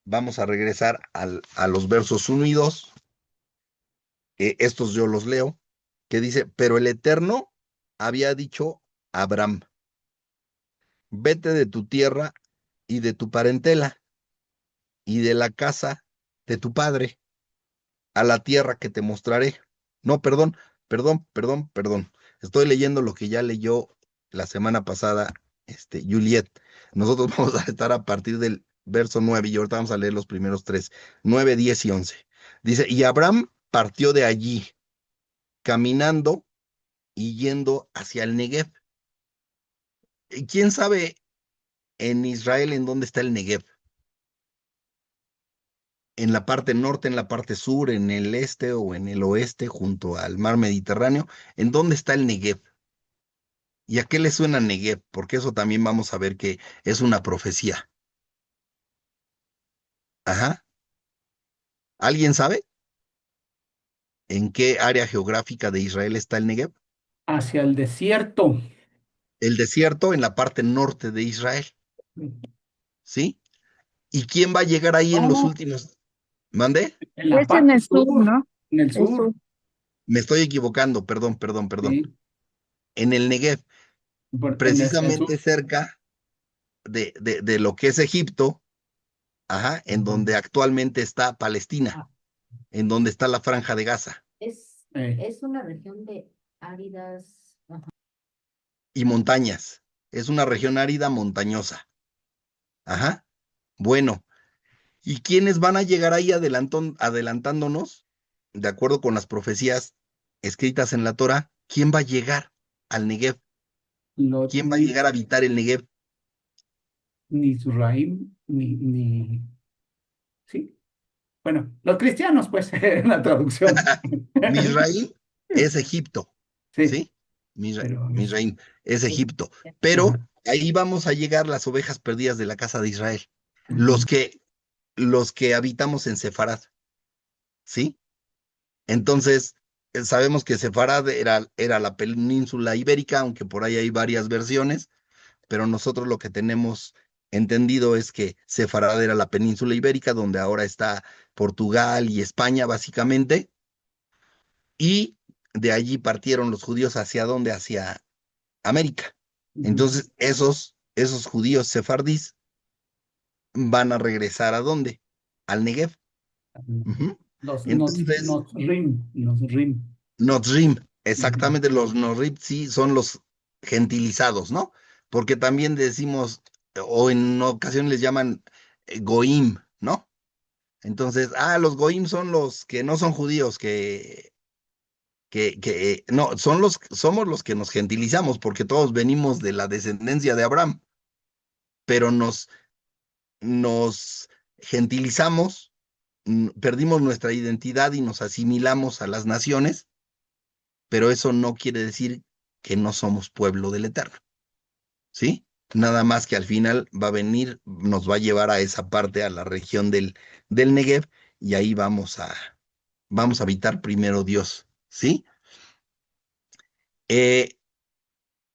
A: vamos a regresar a los versos 1 y 2. Estos yo los leo, que dice, pero el Eterno había dicho a Abraham, vete de tu tierra y de tu parentela y de la casa de tu padre a la tierra que te mostraré. No, perdón, perdón, perdón, perdón. Estoy leyendo lo que ya leyó la semana pasada, Juliet. Nosotros vamos a estar a partir del verso 9 y ahorita vamos a leer los primeros tres, 9, 10 y 11. Dice, y Abraham partió de allí, caminando y yendo hacia el Negev. ¿Quién sabe en Israel en dónde está el Negev? ¿En la parte norte, en la parte sur, en el este o en el oeste, junto al mar Mediterráneo? ¿En dónde está el Negev? ¿Y a qué le suena Negev? Porque eso también vamos a ver que es una profecía. Ajá. ¿Alguien sabe en qué área geográfica de Israel está el Negev?
F: Hacia el desierto.
A: El desierto en la parte norte de Israel, ¿sí? ¿Y quién va a llegar ahí en los
F: No,
A: últimos? ¿Mande?
F: en la
B: Es en
F: parte
B: el sur,
F: sur,
B: ¿no?
F: en el
B: El
F: sur.
B: sur.
A: Me estoy equivocando, perdón, perdón, perdón.
F: Sí,
A: En el Negev,
F: en el
A: precisamente
F: sur.
A: cerca de lo que es Egipto, ajá, en donde actualmente está Palestina, en donde está la Franja de Gaza
C: Es una región de áridas.
A: y montañas. Es una región árida montañosa. Ajá. Bueno, ¿y quiénes van a llegar ahí adelantándonos? De acuerdo con las profecías escritas en la Torah, ¿quién va a llegar al Negev? ¿Quién va a llegar a habitar el Negev?
F: Ni Zuraim, sí. Bueno, los cristianos, pues, en la traducción.
A: Misraim es Egipto,
F: Sí,
A: ¿sí?
F: pero
A: Misraim es Egipto. Pero
F: ajá.
A: ahí vamos a llegar las ovejas perdidas de la casa de Israel,
F: Ujú.
A: los que habitamos en Sefarad, ¿sí? Entonces, sabemos que Sefarad era la península ibérica, aunque por ahí hay varias versiones, pero nosotros lo que tenemos entendido es que Sefarad era la península ibérica, donde ahora está Portugal y España, básicamente, y de allí partieron los judíos hacia dónde, hacia América.
F: Ujú.
A: Entonces, esos judíos sefardíes van a regresar ¿a dónde? Al Negev. Ujú.
F: Los
A: Entonces,
F: Rim.
A: Nozrim,
F: Ujú.
A: exactamente los Nozrim sí son los gentilizados, ¿no? Porque también decimos, o en ocasiones les llaman Goim, ¿no? Entonces, los Goim son los que no son judíos, no, somos los que nos gentilizamos, porque todos venimos de la descendencia de Abraham, pero nos gentilizamos, perdimos nuestra identidad y nos asimilamos a las naciones, pero eso no quiere decir que no somos pueblo del Eterno, ¿sí? Nada más que al final va a venir, nos va a llevar a esa parte, a la región del Negev, y ahí vamos a habitar primero Dios, ¿sí? Eh,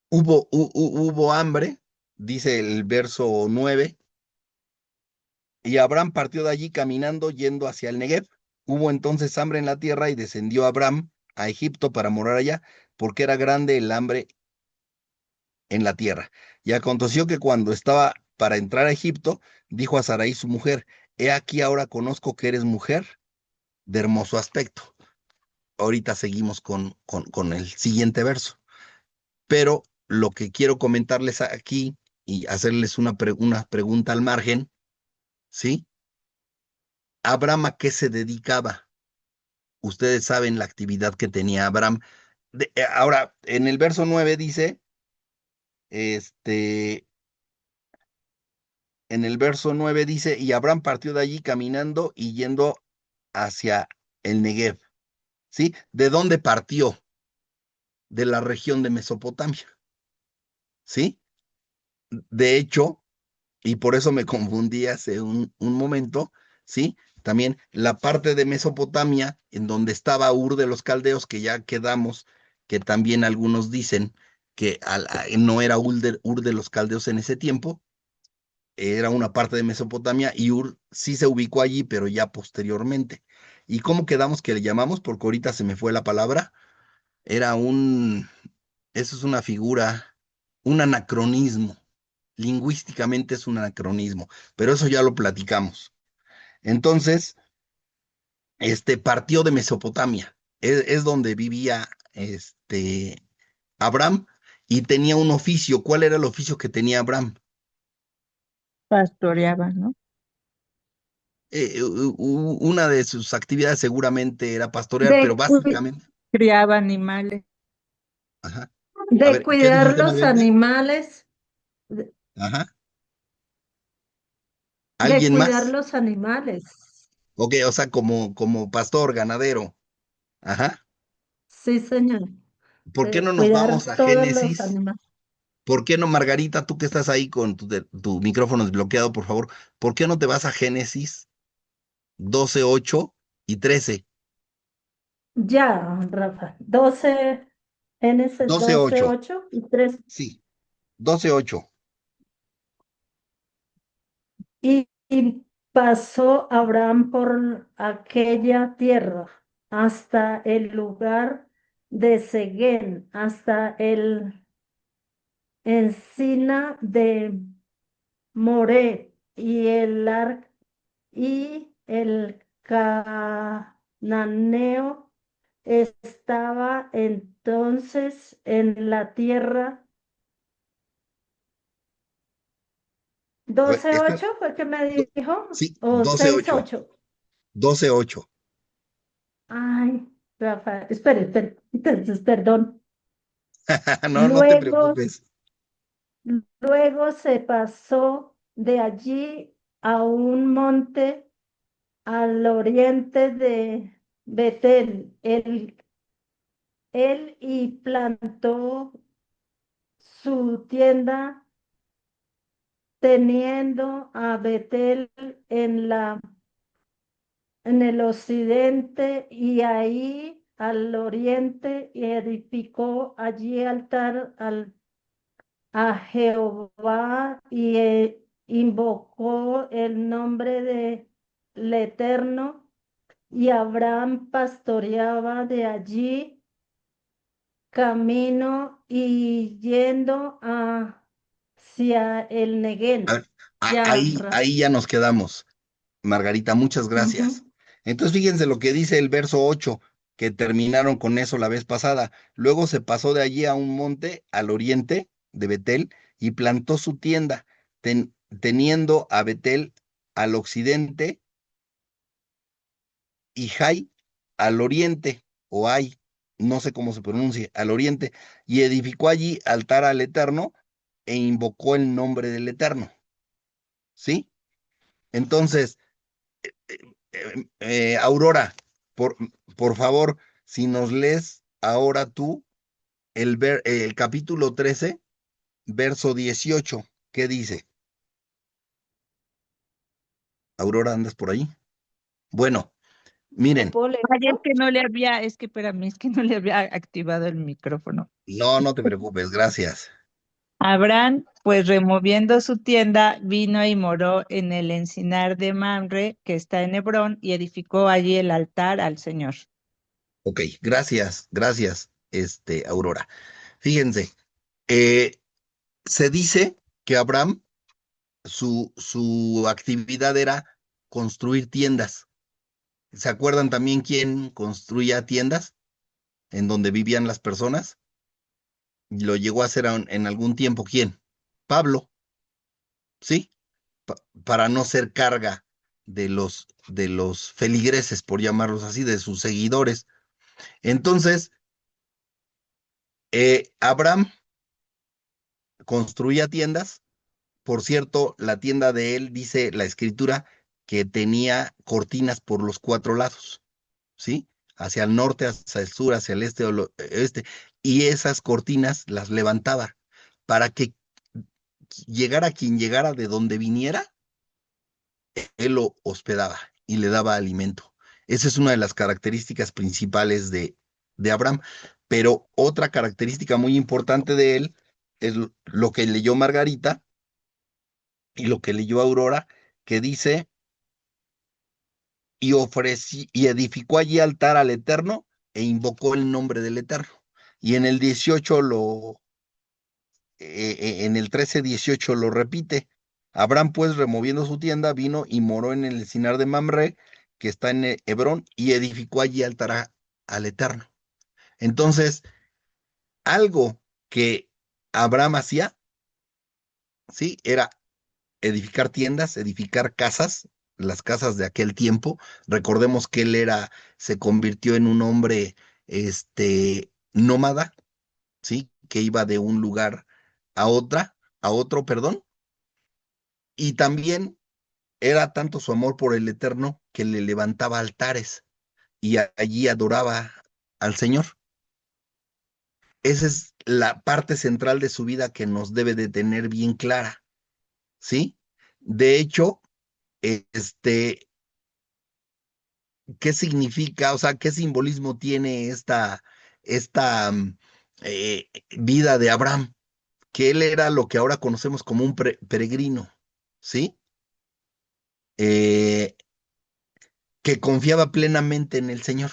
A: hubo hambre, dice el verso 9, y Abraham partió de allí caminando yendo hacia el Negev. Hubo entonces hambre en la tierra y descendió Abraham a Egipto para morar allá, porque era grande el hambre en la tierra. Y aconteció que cuando estaba para entrar a Egipto, dijo a Sarai su mujer, he aquí ahora conozco que eres mujer de hermoso aspecto. Ahorita seguimos con el siguiente verso. Pero lo que quiero comentarles aquí y hacerles una pregunta al margen ¿sí? ¿Abraham a qué se dedicaba? Ustedes saben la actividad que tenía Abraham. Ahora, en el verso 9 dice, este, en el verso 9 dice, y Abraham partió de allí caminando y yendo hacia el Negev, ¿sí? ¿De dónde partió? De la región de Mesopotamia, ¿sí? De hecho, y por eso me confundí hace un momento, ¿sí? También la parte de Mesopotamia, en donde estaba Ur de los Caldeos, que ya quedamos, que también algunos dicen que no era Ur de los Caldeos en ese tiempo, era una parte de Mesopotamia y Ur sí se ubicó allí, pero ya posteriormente. ¿Y cómo quedamos que le llamamos? Porque ahorita se me fue la palabra. Era eso es una figura, un anacronismo. Lingüísticamente es un anacronismo, pero eso ya lo platicamos. Entonces, partió de Mesopotamia, es donde vivía Abraham y tenía un oficio. ¿Cuál era el oficio que tenía Abraham?
G: Pastoreaba, ¿no?
A: Una de sus actividades seguramente era pastorear, pero
B: De,
A: básicamente,
G: Criaba animales.
A: ajá. A
B: de
A: ver, ¿qué
B: cuidar
A: dijiste,
B: los
A: Margarita?
B: animales, de,
A: Ajá.
B: de
A: ¿Alguien
B: cuidar
A: más?
B: los animales.
A: Ok, o sea, como pastor, ganadero. Ajá.
B: Sí, señor.
A: ¿Por qué
B: De
A: no nos
B: cuidar
A: vamos a
B: todos los
A: Génesis?
B: animales.
A: ¿Por qué no, Margarita, tú que estás ahí con tu micrófono desbloqueado, por favor? ¿Por qué no te vas a Génesis 12:8 y 13?
B: Ya, Rafa. 12, Génesis 12,
A: 12:8,
B: 8 y 3.
A: sí, 12:8.
B: Y pasó Abraham por aquella tierra hasta el lugar de Seguén, hasta el encina de Moré y el cananeo estaba entonces en la tierra.
A: A ver,
B: 12:8 fue que me dijo,
A: sí,
B: o
A: 12:8,
B: 6:8.
A: 12:8.
B: Ay, Rafa, espere, entonces, perdón.
A: No, no te
B: Luego,
A: preocupes.
B: luego se pasó de allí a un monte al oriente de Betel, él y plantó su tienda teniendo a Betel en el occidente y ahí al oriente y edificó allí altar a Jehová y invocó el nombre de el Eterno y Abraham pastoreaba de allí camino y yendo hacia el
A: A
B: Neguén.
A: ver,
B: Ya,
A: ahí ya nos quedamos. Margarita, muchas gracias.
B: ujú.
A: Entonces, fíjense lo que dice el verso 8, que terminaron con eso la vez pasada. Luego se pasó de allí a un monte al oriente de Betel y plantó su tienda, teniendo a Betel al occidente y Jai al oriente, o Ai, no sé cómo se pronuncia, al oriente, y edificó allí altar al Eterno e invocó el nombre del Eterno. ¿Sí? Entonces, Aurora, por, por favor, si nos lees ahora tú el capítulo 13, verso 18, ¿qué dice? Aurora, ¿andas por ahí? Bueno,
B: ¿Lo
A: miren,
B: puedo leer
G: Ay,
B: yo?
G: es que espérame, es que no le había activado el micrófono.
A: no te preocupes, gracias.
G: Abraham, pues removiendo su tienda, vino y moró en el encinar de Mamre, que está en Hebrón, y edificó allí el altar al Señor.
A: Ok, gracias, Aurora. Fíjense, eh, se dice que Abraham, su actividad era construir tiendas. ¿Se acuerdan también quién construía tiendas en donde vivían las personas? Lo llegó a hacer en algún tiempo, ¿quién? Pablo, ¿sí? para no ser carga de los feligreses, por llamarlos así, de sus seguidores. Entonces, Abraham construía tiendas. Por cierto, la tienda de él, dice la escritura, que tenía cortinas por los cuatro lados, ¿sí? Hacia el norte, hacia el sur, hacia el este o oeste. Y esas cortinas las levantaba para que llegara quien llegara de donde viniera, él lo hospedaba y le daba alimento. Esa es una de las características principales de Abraham. Pero otra característica muy importante de él es lo que leyó Margarita y lo que leyó Aurora, que dice, y edificó allí altar al Eterno e invocó el nombre del Eterno. Y en el 18 en el 13:18 lo repite. Abraham, pues, removiendo su tienda, vino y moró en el encinar de Mamre, que está en Hebrón, y edificó allí altar al Eterno. Entonces, algo que Abraham hacía, sí, era edificar tiendas, edificar casas, las casas de aquel tiempo. Recordemos que se convirtió en un hombre, nómada, ¿sí? Que iba de un lugar a otro, perdón. Y también era tanto su amor por el Eterno que le levantaba altares y allí adoraba al Señor. Esa es la parte central de su vida que nos debe de tener bien clara, ¿sí? De hecho, este, ¿qué significa, o sea, qué simbolismo tiene esta vida de Abraham? Que él era lo que ahora conocemos como un peregrino, ¿sí? Eh, que confiaba plenamente en el Señor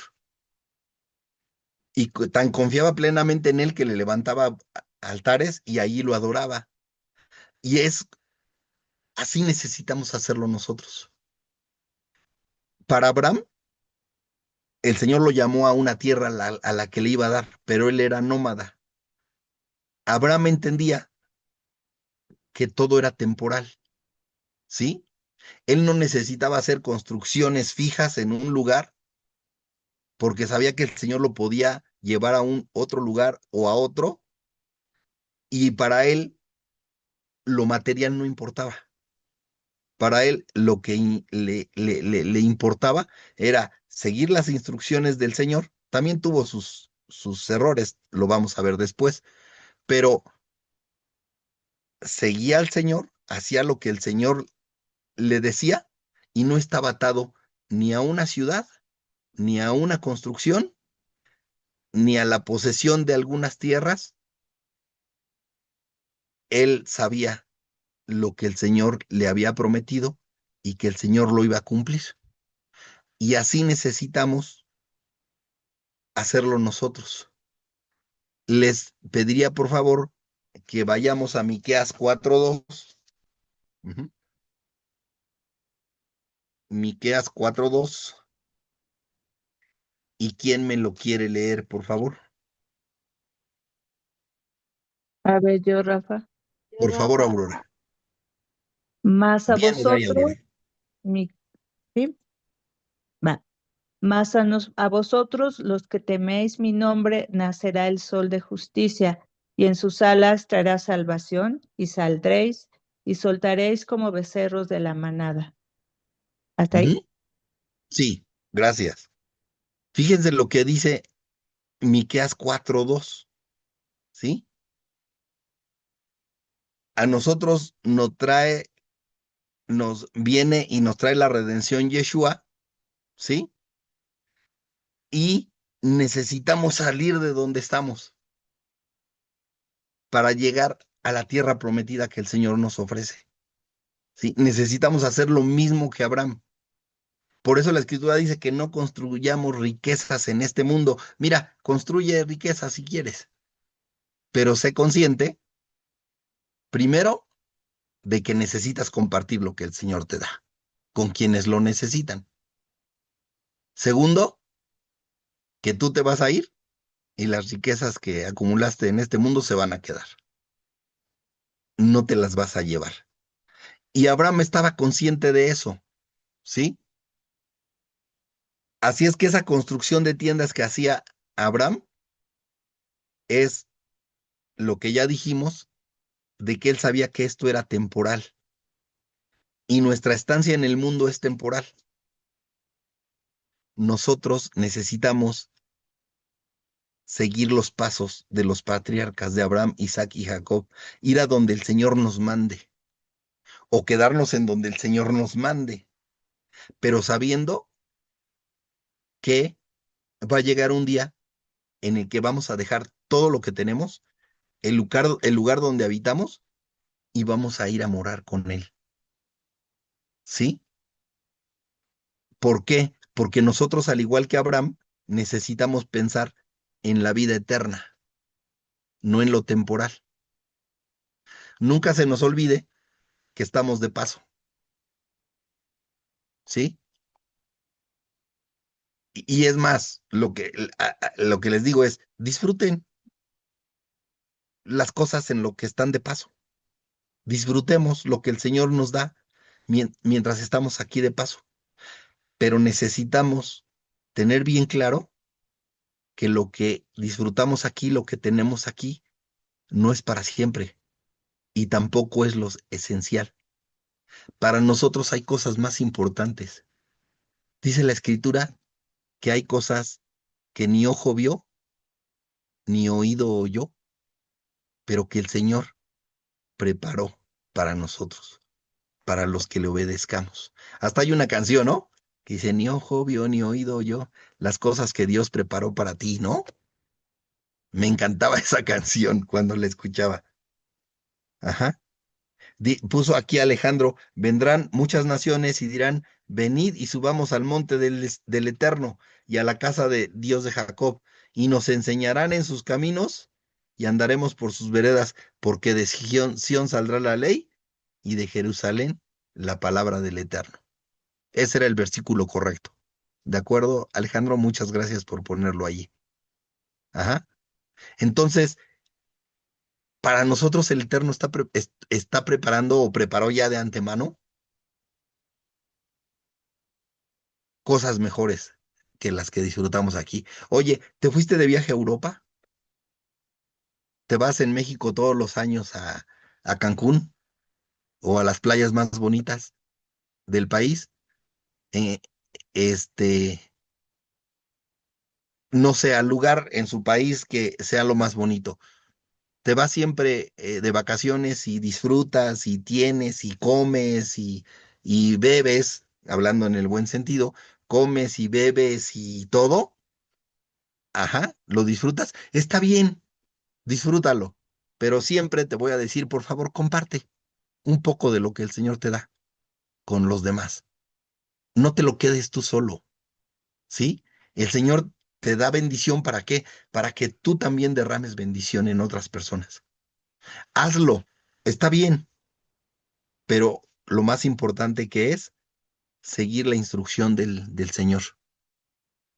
A: y tan confiaba plenamente en él que le levantaba altares y allí lo adoraba. Y así necesitamos hacerlo nosotros. Para Abraham, el Señor lo llamó a una tierra a la que le iba a dar, pero él era nómada. Abraham entendía que todo era temporal, ¿sí? Él no necesitaba hacer construcciones fijas en un lugar porque sabía que el Señor lo podía llevar a un otro lugar o a otro, y para él lo material no importaba. Para él lo que le importaba era seguir las instrucciones del Señor. También tuvo sus errores, lo vamos a ver después, pero seguía al Señor, hacía lo que el Señor le decía y no estaba atado ni a una ciudad, ni a una construcción, ni a la posesión de algunas tierras. Él sabía lo que el Señor le había prometido y que el Señor lo iba a cumplir. Y así necesitamos hacerlo nosotros. Les pediría por favor que vayamos a Miqueas 4:2. Ujú. Miqueas 4:2. ¿Y quién me lo quiere leer, por favor?
G: A ver, yo, Rafa.
A: Por favor, Aurora.
G: Más a
A: Viene de ahí,
G: vosotros,
A: Aurora.
G: mi, ¿sí? Va. Más a vosotros, los que teméis mi nombre, nacerá el sol de justicia, y en sus alas traerá salvación, y saldréis, y soltaréis como becerros de la manada. ¿Hasta ahí?
A: Ujú. Sí, gracias. Fíjense lo que dice Miqueas 4:2, ¿sí? A nosotros nos viene y nos trae la redención Yeshua, ¿sí? Y necesitamos salir de donde estamos para llegar a la tierra prometida que el Señor nos ofrece, ¿sí? Necesitamos hacer lo mismo que Abraham. Por eso la Escritura dice que no construyamos riquezas en este mundo. Mira, construye riquezas si quieres, pero sé consciente, primero, de que necesitas compartir lo que el Señor te da con quienes lo necesitan. Segundo, que tú te vas a ir y las riquezas que acumulaste en este mundo se van a quedar. No te las vas a llevar. Y Abraham estaba consciente de eso, ¿sí? Así es que esa construcción de tiendas que hacía Abraham es lo que ya dijimos, de que él sabía que esto era temporal y nuestra estancia en el mundo es temporal. Nosotros necesitamos seguir los pasos de los patriarcas de Abraham, Isaac y Jacob, ir a donde el Señor nos mande o quedarnos en donde el Señor nos mande, pero sabiendo que va a llegar un día en el que vamos a dejar todo lo que tenemos, el lugar donde habitamos, y vamos a ir a morar con Él. ¿Sí? ¿Por qué? Porque nosotros, al igual que Abraham, necesitamos pensar en la vida eterna, no en lo temporal. Nunca se nos olvide que estamos de paso. ¿Sí? Y es más, lo que les digo es, disfruten las cosas en lo que están de paso. Disfrutemos lo que el Señor nos da mientras estamos aquí de paso. Pero necesitamos tener bien claro que lo que disfrutamos aquí, lo que tenemos aquí, no es para siempre y tampoco es lo esencial. Para nosotros hay cosas más importantes. Dice la Escritura que hay cosas que ni ojo vio, ni oído oyó, pero que el Señor preparó para nosotros, para los que le obedezcamos. Hasta hay una canción, ¿no? Que dice, ni ojo vio, ni oído oyó las cosas que Dios preparó para ti, ¿no? Me encantaba esa canción cuando la escuchaba. Ajá. Puso aquí Alejandro, vendrán muchas naciones y dirán, venid y subamos al monte del Eterno y a la casa de Dios de Jacob, y nos enseñarán en sus caminos y andaremos por sus veredas, porque de Sión saldrá la ley y de Jerusalén la palabra del Eterno. Ese era el versículo correcto. ¿De acuerdo, Alejandro? Muchas gracias por ponerlo allí. Ajá. Entonces, para nosotros el Eterno está preparando o preparó ya de antemano cosas mejores que las que disfrutamos aquí. Oye, ¿te fuiste de viaje a Europa? ¿Te vas en México todos los años a Cancún o a las playas más bonitas del país? Eh, este, no sé, al lugar en su país que sea lo más bonito. Te vas siempre de vacaciones y disfrutas y tienes y comes y bebes, hablando en el buen sentido, comes y bebes y todo. Ajá, lo disfrutas. Está bien, disfrútalo, pero siempre te voy a decir, por favor, comparte un poco de lo que el Señor te da con los demás. No te lo quedes tú solo, ¿sí? El Señor te da bendición, ¿para qué? Para que tú también derrames bendición en otras personas. Hazlo, está bien, pero lo más importante que es seguir la instrucción del Señor,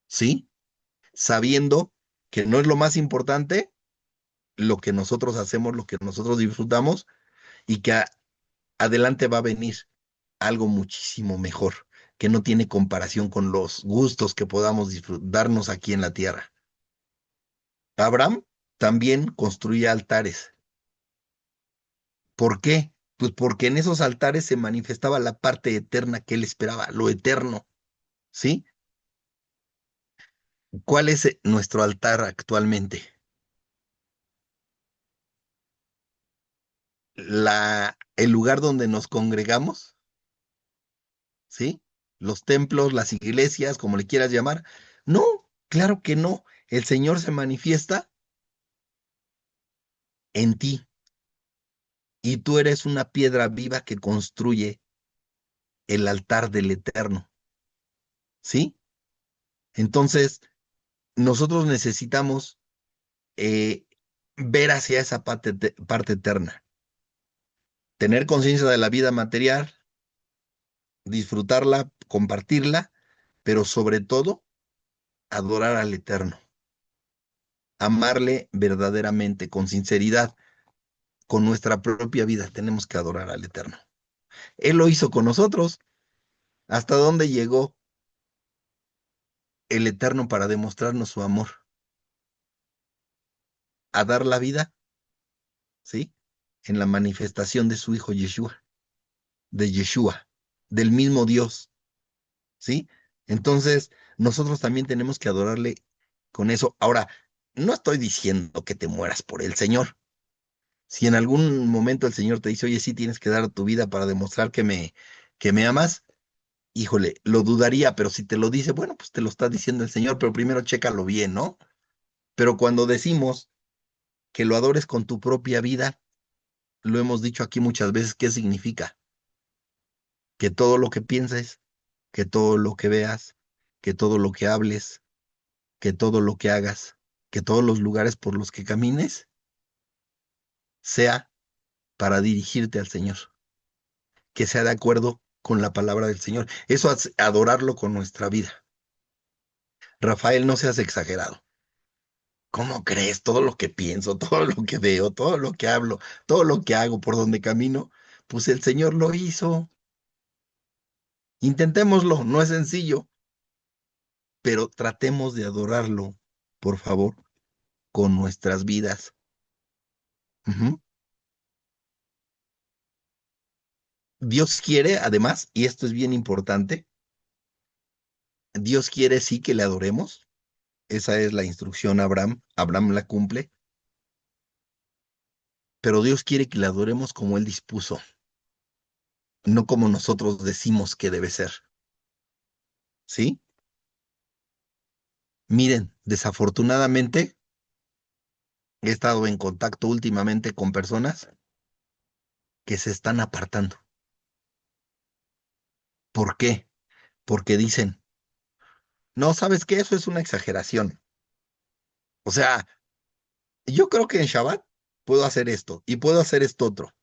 A: ¿sí? Sabiendo que no es lo más importante lo que nosotros hacemos, lo que nosotros disfrutamos, y que adelante va a venir algo muchísimo mejor, que no tiene comparación con los gustos que podamos darnos aquí en la tierra. Abraham también construía altares. ¿Por qué? Pues porque en esos altares se manifestaba la parte eterna que él esperaba, lo eterno, ¿sí? ¿Cuál es nuestro altar actualmente? El lugar donde nos congregamos, ¿sí? Los templos, las iglesias, como le quieras llamar. No, claro que no. El Señor se manifiesta en ti y tú eres una piedra viva que construye el altar del Eterno, ¿sí? Entonces, nosotros necesitamos eh, ver hacia esa parte eterna, tener conciencia de la vida material, disfrutarla, compartirla, pero sobre todo, adorar al Eterno, amarle verdaderamente, con sinceridad, con nuestra propia vida, tenemos que adorar al Eterno. Él lo hizo con nosotros. ¿Hasta dónde llegó el Eterno para demostrarnos su amor? A dar la vida, ¿sí? En la manifestación de su Hijo Yeshua, del mismo Dios, ¿sí? Entonces, nosotros también tenemos que adorarle con eso. Ahora, no estoy diciendo que te mueras por el Señor. Si en algún momento el Señor te dice, oye, sí tienes que dar tu vida para demostrar que me amas, híjole, lo dudaría, pero si te lo dice, bueno, pues te lo está diciendo el Señor, pero primero chécalo bien, ¿no? Pero cuando decimos que lo adores con tu propia vida, lo hemos dicho aquí muchas veces, ¿qué significa? Que todo lo que pienses, que todo lo que veas, que todo lo que hables, que todo lo que hagas, que todos los lugares por los que camines, sea para dirigirte al Señor, que sea de acuerdo con la palabra del Señor. Eso es adorarlo con nuestra vida. Rafael, no seas exagerado. ¿Cómo crees? Todo lo que pienso, todo lo que veo, todo lo que hablo, todo lo que hago por donde camino, pues el Señor lo hizo. Intentémoslo, no es sencillo, pero tratemos de adorarlo, por favor, con nuestras vidas. Ujú. Dios quiere, además, y esto es bien importante, Dios quiere sí que le adoremos. Esa es la instrucción a Abraham. Abraham la cumple, pero Dios quiere que le adoremos como Él dispuso, no como nosotros decimos que debe ser. ¿Sí? Miren, desafortunadamente he estado en contacto últimamente con personas que se están apartando. ¿Por qué? Porque dicen, no, ¿sabes qué? Eso es una exageración. O sea, yo creo que en Shabbat puedo hacer esto y puedo hacer esto otro,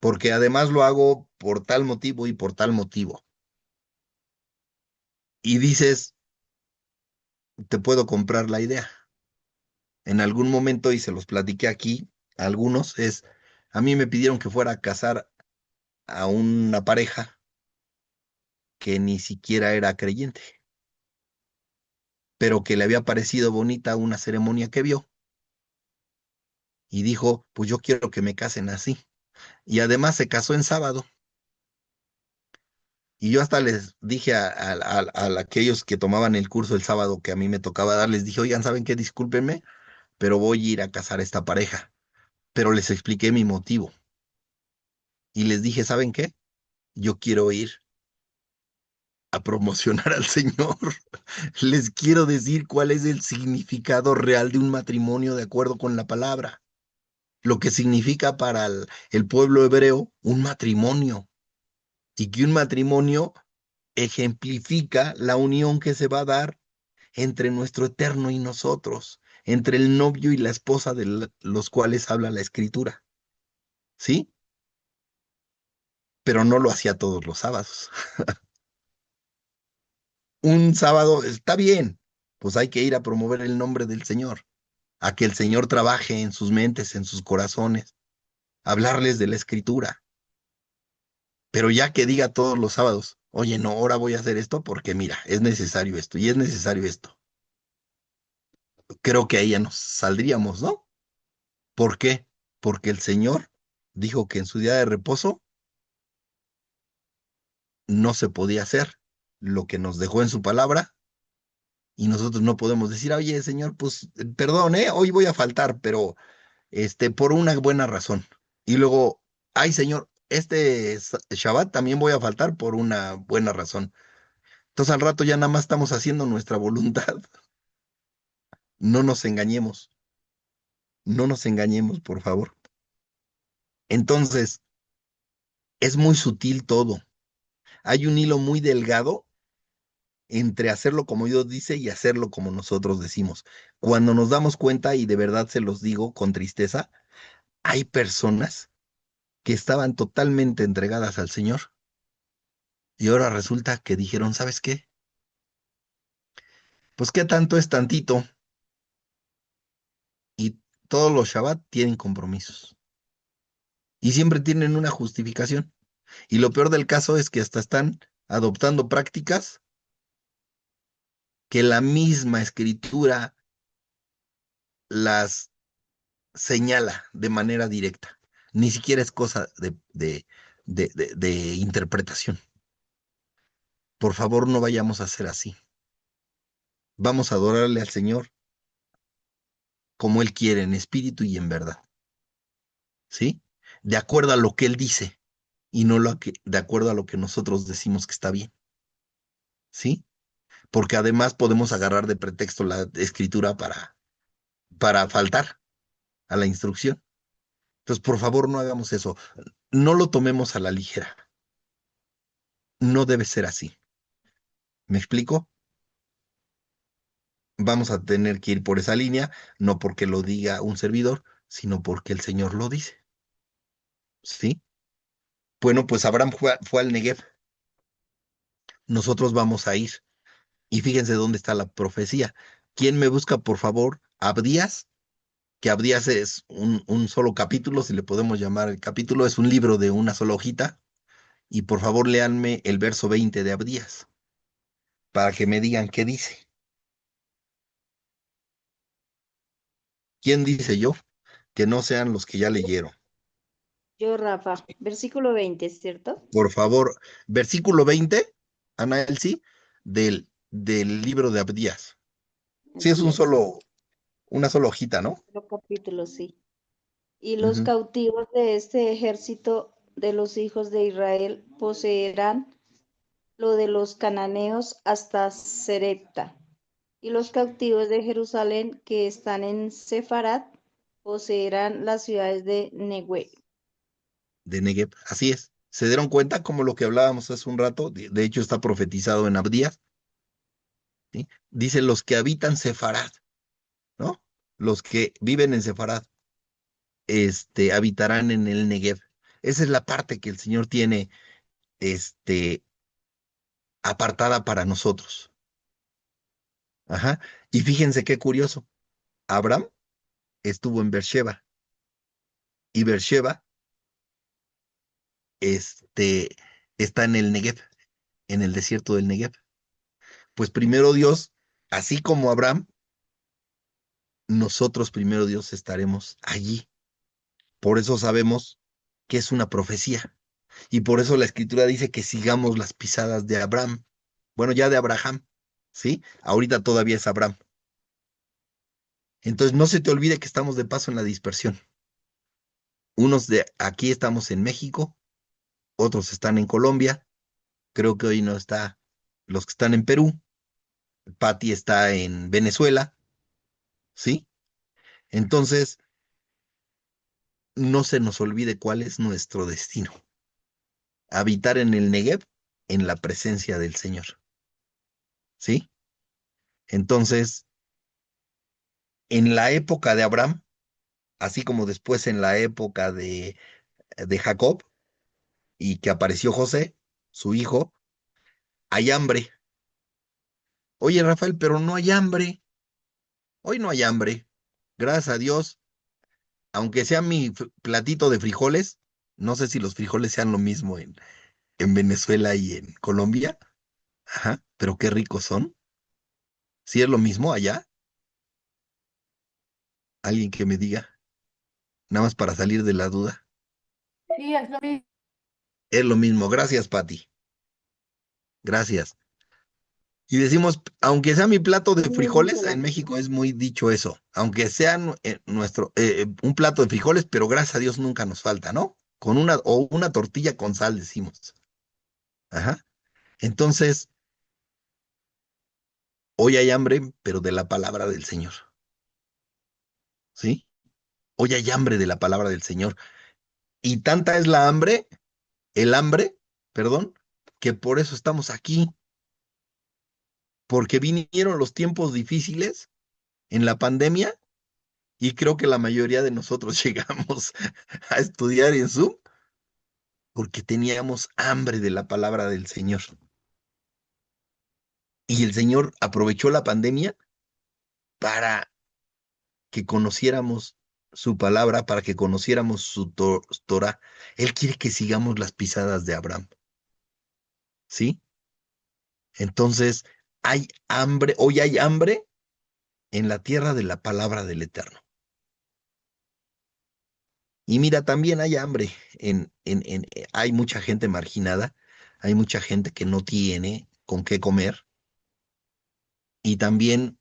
A: porque además lo hago por tal motivo y por tal motivo. Y dices, te puedo comprar la idea. En algún momento, y se los platiqué aquí, a algunos, a mí me pidieron que fuera a casar a una pareja que ni siquiera era creyente, pero que le había parecido bonita una ceremonia que vio y dijo, pues yo quiero que me casen así. Y además se casó en sábado. Y yo hasta les dije a aquellos que tomaban el curso el sábado que a mí me tocaba dar, les dije, oigan, ¿saben qué? Discúlpenme, pero voy a ir a casar a esta pareja. Pero les expliqué mi motivo y les dije, ¿saben qué? Yo quiero ir a promocionar al Señor. Les quiero decir cuál es el significado real de un matrimonio de acuerdo con la palabra. Lo que significa para el pueblo hebreo un matrimonio. Y que un matrimonio ejemplifica la unión que se va a dar entre nuestro eterno y nosotros, entre el novio y la esposa de los cuales habla la escritura. ¿Sí? Pero no lo hacía todos los sábados. Un sábado está bien, pues hay que ir a promover el nombre del Señor, a que el Señor trabaje en sus mentes, en sus corazones, hablarles de la escritura. Pero ya que diga todos los sábados, oye, no, ahora voy a hacer esto porque mira, es necesario esto y es necesario esto. Creo que ahí ya nos saldríamos, ¿no? ¿Por qué? Porque el Señor dijo que en su día de reposo no se podía hacer lo que nos dejó en su palabra y nosotros no podemos decir, oye, Señor, pues perdón, hoy voy a faltar, pero por una buena razón. Y luego, ay, Señor, Shabbat también voy a faltar por una buena razón. Entonces al rato ya nada más estamos haciendo nuestra voluntad. No nos engañemos, no nos engañemos, por favor. Entonces, es muy sutil todo. Hay un hilo muy delgado entre hacerlo como Dios dice y hacerlo como nosotros decimos. Cuando nos damos cuenta, y de verdad se los digo con tristeza, hay personas que estaban totalmente entregadas al Señor y ahora resulta que dijeron, ¿sabes qué? Pues qué tanto es tantito y todos los Shabbat tienen compromisos. y siempre tienen una justificación. Y lo peor del caso es que hasta están adoptando prácticas que la misma escritura las señala de manera directa. Ni siquiera es cosa de interpretación. Por favor, no vayamos a hacer así. Vamos a adorarle al Señor como Él quiere, en espíritu y en verdad. ¿Sí? De acuerdo a lo que Él dice y no de acuerdo a lo que nosotros decimos que está bien. ¿Sí? Porque además podemos agarrar de pretexto la escritura para faltar a la instrucción. Entonces, por favor, no hagamos eso. No lo tomemos a la ligera. No debe ser así. ¿Me explico? Vamos a tener que ir por esa línea, no porque lo diga un servidor, sino porque el Señor lo dice. ¿Sí? Bueno, pues Abraham fue al Negev. Nosotros vamos a ir. Y fíjense dónde está la profecía. ¿Quién me busca, por favor? Abdías, que Abdías es un solo capítulo, si le podemos llamar el capítulo, es un libro de una sola hojita. Y por favor, léanme el verso 20 de Abdías, para que me digan qué dice. ¿Quién dice yo? Que no sean los que ya leyeron.
H: Yo, Rafa, versículo 20, ¿cierto?
A: Por favor, versículo 20, Ana Elsie, del libro de Abdías. Sí, es
H: Así es,
A: una sola hojita, ¿no?
H: otro capítulo, sí. Y los
A: Ujú.
H: cautivos de este ejército de los hijos de Israel poseerán lo de los cananeos hasta Serepta. Y los cautivos de Jerusalén que están en Sefarat poseerán las ciudades de Neguev.
A: De Negev, así es. ¿Se dieron cuenta como lo que hablábamos hace un rato? De hecho, está profetizado en Abdías, ¿sí? Dice los que habitan Sefarad, ¿no? Los que viven en Sefarad, habitarán en el Negev. Esa es la parte que el Señor tiene, este, apartada para nosotros. Ajá. Y fíjense qué curioso. Abraham estuvo en Beersheba y Beersheba, este, está en el Negev, en el desierto del Negev. Pues primero Dios, así como Abraham, nosotros primero Dios estaremos allí. Por eso sabemos que es una profecía. Y por eso la escritura dice que sigamos las pisadas de Abraham. Bueno, ya de Abraham, ¿sí? Ahorita todavía es Abraham. Entonces no se te olvide que estamos de paso en la dispersión. Unos de aquí estamos en México, otros están en Colombia. Creo que hoy no está los que están en Perú. Patti está en Venezuela, ¿sí? Entonces, no se nos olvide cuál es nuestro destino. Habitar en el Negev en la presencia del Señor. ¿Sí? Entonces, en la época de Abraham, así como después en la época de Jacob, y que apareció José, su hijo, hay hambre. Oye, Rafael, pero no hay hambre. Hoy no hay hambre. Gracias a Dios, aunque sea mi platito de frijoles, no sé si los frijoles sean lo mismo en Venezuela y en Colombia. Ajá, pero qué ricos son. Si es lo mismo allá, alguien que me diga, nada más para salir de la duda.
F: Sí, es lo mismo.
A: Es lo mismo. Gracias, Pati. Gracias. Y decimos, aunque sea mi plato de frijoles, en México es muy dicho eso, aunque sea un plato de frijoles, pero gracias a Dios nunca nos falta, ¿no? O una tortilla con sal, decimos. Ajá. Entonces, hoy hay hambre, pero de la palabra del Señor. ¿Sí? Hoy hay hambre de la palabra del Señor. Y tanta es el hambre, perdón, que por eso estamos aquí, porque vinieron los tiempos difíciles en la pandemia y creo que la mayoría de nosotros llegamos a estudiar en Zoom porque teníamos hambre de la palabra del Señor. Y el Señor aprovechó la pandemia para que conociéramos su palabra, para que conociéramos su Torah. Él quiere que sigamos las pisadas de Abraham, ¿sí? Entonces, hoy hay hambre en la tierra de la palabra del Eterno. Y mira, también hay hambre hay mucha gente marginada, hay mucha gente que no tiene con qué comer. Y también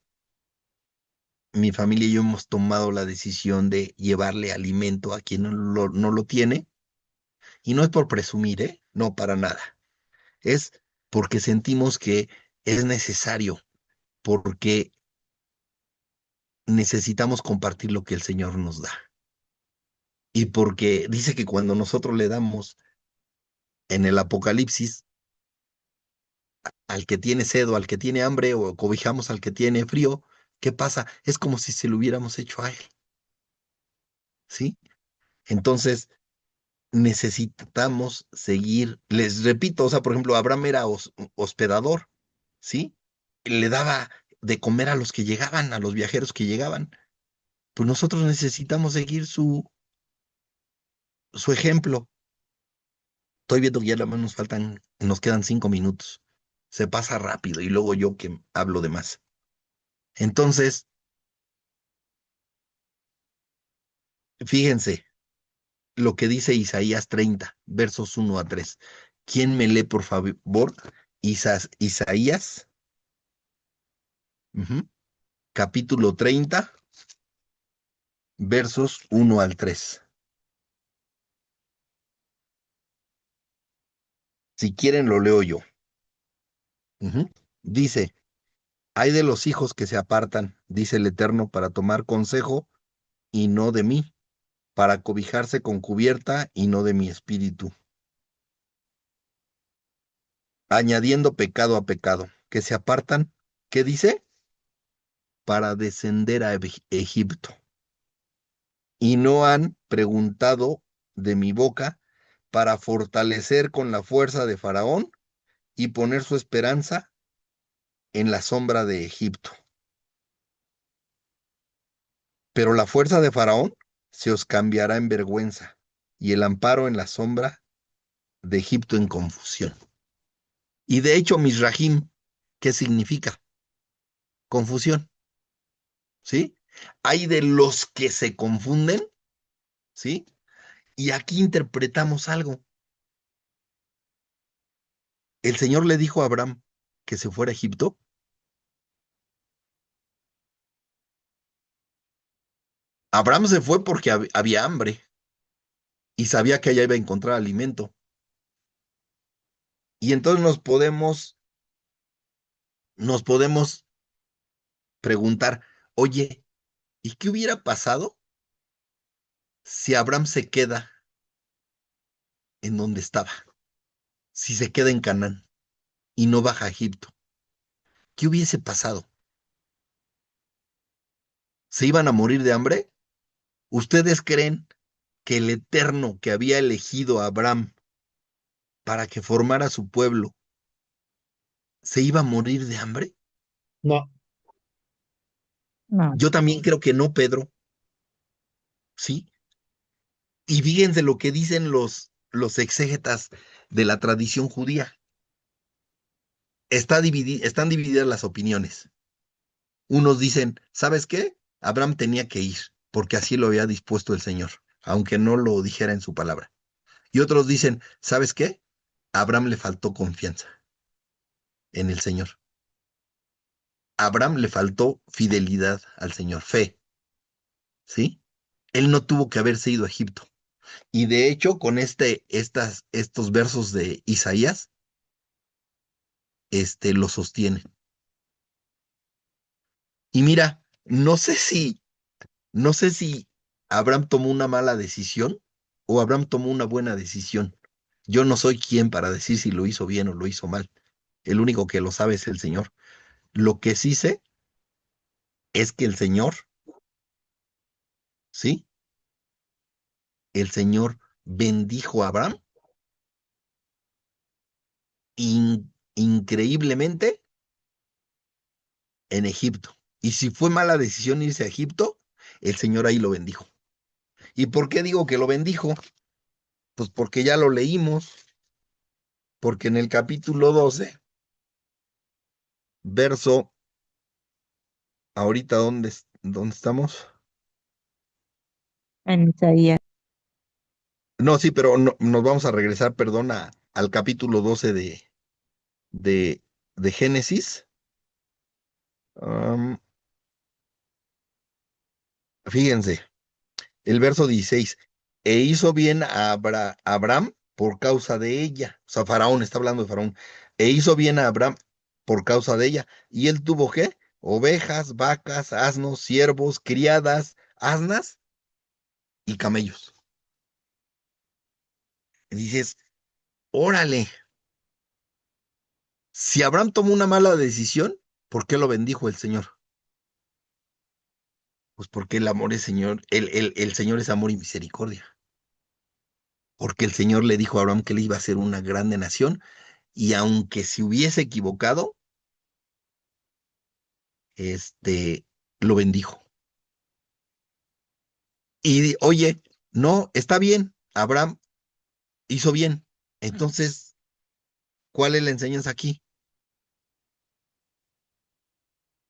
A: mi familia y yo hemos tomado la decisión de llevarle alimento a quien no lo tiene. Y no es por presumir, ¿eh? No, para nada. Es porque sentimos que es necesario, porque necesitamos compartir lo que el Señor nos da. Y porque dice que cuando nosotros le damos en el Apocalipsis al que tiene sed o al que tiene hambre o cobijamos al que tiene frío, ¿qué pasa? Es como si se lo hubiéramos hecho a él, ¿sí? Entonces, necesitamos seguir, les repito, o sea, por ejemplo, Abraham era hospedador, ¿sí? Le daba de comer a los que llegaban, a los viajeros que llegaban. Pues nosotros necesitamos seguir su ejemplo. Estoy viendo que ya nada más nos quedan 5 minutos. Se pasa rápido y luego yo que hablo de más. Entonces, fíjense lo que dice Isaías 30, versos 1 a 3. ¿Quién me lee, por favor? Isaías, ujú, capítulo 30, versos 1 al 3. Si quieren, lo leo yo. Ujú. Dice, hay de los hijos que se apartan, dice el Eterno, para tomar consejo y no de mí, para cobijarse con cubierta y no de mi espíritu, añadiendo pecado a pecado, que se apartan, ¿qué dice? Para descender a Egipto. Y no han preguntado de mi boca para fortalecer con la fuerza de Faraón y poner su esperanza en la sombra de Egipto. Pero la fuerza de Faraón se os cambiará en vergüenza y el amparo en la sombra de Egipto en confusión. Y de hecho, Misrahim, ¿qué significa? Confusión, ¿sí? Hay de los que se confunden, ¿sí? Y aquí interpretamos algo. El Señor le dijo a Abraham que se fuera a Egipto. Abraham se fue porque había hambre y sabía que allá iba a encontrar alimento. Y entonces nos podemos preguntar, oye, ¿y qué hubiera pasado si Abraham se queda en donde estaba? Si se queda en Canaán y no baja a Egipto, ¿qué hubiese pasado? ¿Se iban a morir de hambre? ¿Ustedes creen que el Eterno que había elegido a Abraham para que formara su pueblo se iba a morir de hambre?
D: No,
G: No.
A: Yo también creo que no, Pedro, ¿sí? Y fíjense lo que dicen los exégetas de la tradición judía. Están divididas las opiniones. Unos dicen, ¿sabes qué? Abraham tenía que ir, porque así lo había dispuesto el Señor, aunque no lo dijera en su palabra. Y otros dicen, ¿sabes qué? A Abraham le faltó confianza en el Señor. A Abraham le faltó fidelidad al Señor, fe, ¿sí? Él no tuvo que haberse ido a Egipto. Y de hecho, con estos versos de Isaías, lo sostiene. Y mira, no sé si Abraham tomó una mala decisión o Abraham tomó una buena decisión. Yo no soy quien para decir si lo hizo bien o lo hizo mal. El único que lo sabe es el Señor. Lo que sí sé es que el Señor, ¿sí? El Señor bendijo a Abraham increíblemente en Egipto. Y si fue mala decisión irse a Egipto, el Señor ahí lo bendijo. ¿Y por qué digo que lo bendijo? Pues porque ya lo leímos, porque en el capítulo 12, verso, ahorita, ¿dónde estamos?
G: En Isaías.
A: No, sí, pero nos vamos a regresar, perdón, al capítulo 12 de, de Génesis. Am, Fíjense, el verso 16. E hizo bien a Abraham por causa de ella. O sea, Faraón, está hablando de Faraón. E hizo bien a Abraham por causa de ella. ¿Y él tuvo qué? Ovejas, vacas, asnos, siervos, criadas, asnas y camellos. Y dices, órale, si Abraham tomó una mala decisión, ¿por qué lo bendijo el Señor? Pues porque el amor es Señor, el Señor es amor y misericordia. Porque el Señor le dijo a Abraham que él iba a ser una grande nación y aunque se hubiese equivocado, este, lo bendijo. Y oye, no, está bien, Abraham hizo bien. Entonces, ¿cuál es la enseñanza aquí?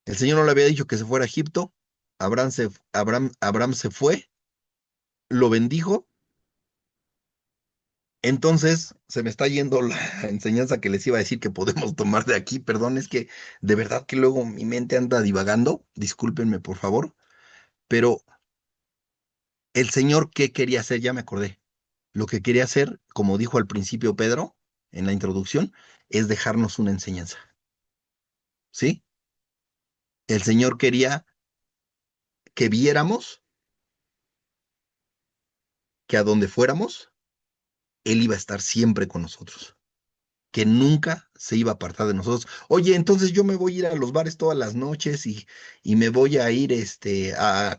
A: El Señor no le había dicho que se fuera a Egipto, Abraham se fue, lo bendijo. Entonces, se me está yendo la enseñanza que les iba a decir que podemos tomar de aquí. Perdón, es que de verdad que luego mi mente anda divagando. Discúlpenme, por favor. Pero el Señor, ¿qué quería hacer? Ya me acordé. Lo que quería hacer, como dijo al principio Pedro en la introducción, es dejarnos una enseñanza. ¿Sí? El Señor quería que viéramos que a donde fuéramos, Él iba a estar siempre con nosotros, que nunca se iba a apartar de nosotros. Oye, entonces yo me voy a ir a los bares todas las noches y me voy a ir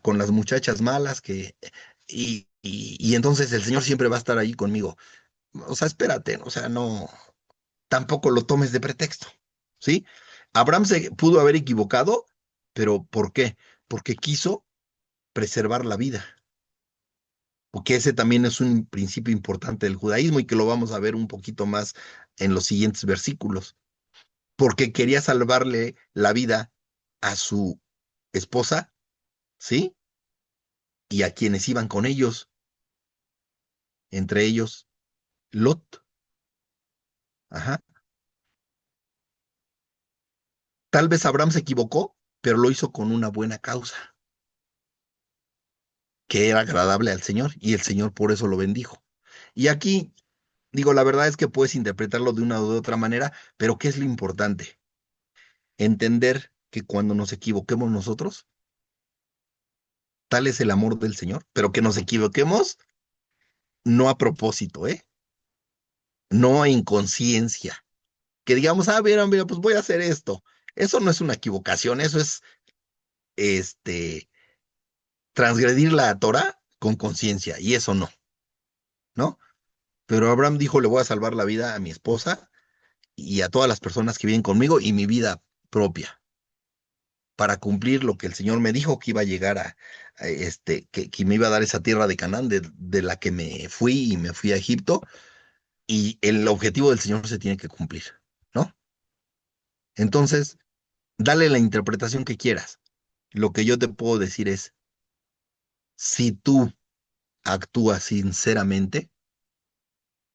A: con las muchachas malas y entonces el Señor siempre va a estar ahí conmigo. O sea, espérate, o sea, no, tampoco lo tomes de pretexto, ¿sí? Abraham se pudo haber equivocado, pero ¿por qué? Porque quiso preservar la vida, porque ese también es un principio importante del judaísmo y que lo vamos a ver un poquito más en los siguientes versículos, porque quería salvarle la vida a su esposa, ¿sí? Y a quienes iban con ellos, entre ellos Lot. Ajá. Tal vez Abraham se equivocó, pero lo hizo con una buena causa, que era agradable al Señor, y el Señor por eso lo bendijo. Y aquí, digo, la verdad es que puedes interpretarlo de una u de otra manera, pero ¿qué es lo importante? Entender que cuando nos equivoquemos nosotros, tal es el amor del Señor, pero que nos equivoquemos no a propósito, ¿eh? No a inconsciencia. Que digamos, mira, pues voy a hacer esto. Eso no es una equivocación, eso es este transgredir la Torah con conciencia, y eso no, ¿no? Pero Abraham dijo, le voy a salvar la vida a mi esposa y a todas las personas que viven conmigo y mi vida propia, para cumplir lo que el Señor me dijo que iba a llegar que me iba a dar esa tierra de Canaán de la que me fui y me fui a Egipto, y el objetivo del Señor se tiene que cumplir, ¿no? Entonces, dale la interpretación que quieras. Lo que yo te puedo decir es, si tú actúas sinceramente,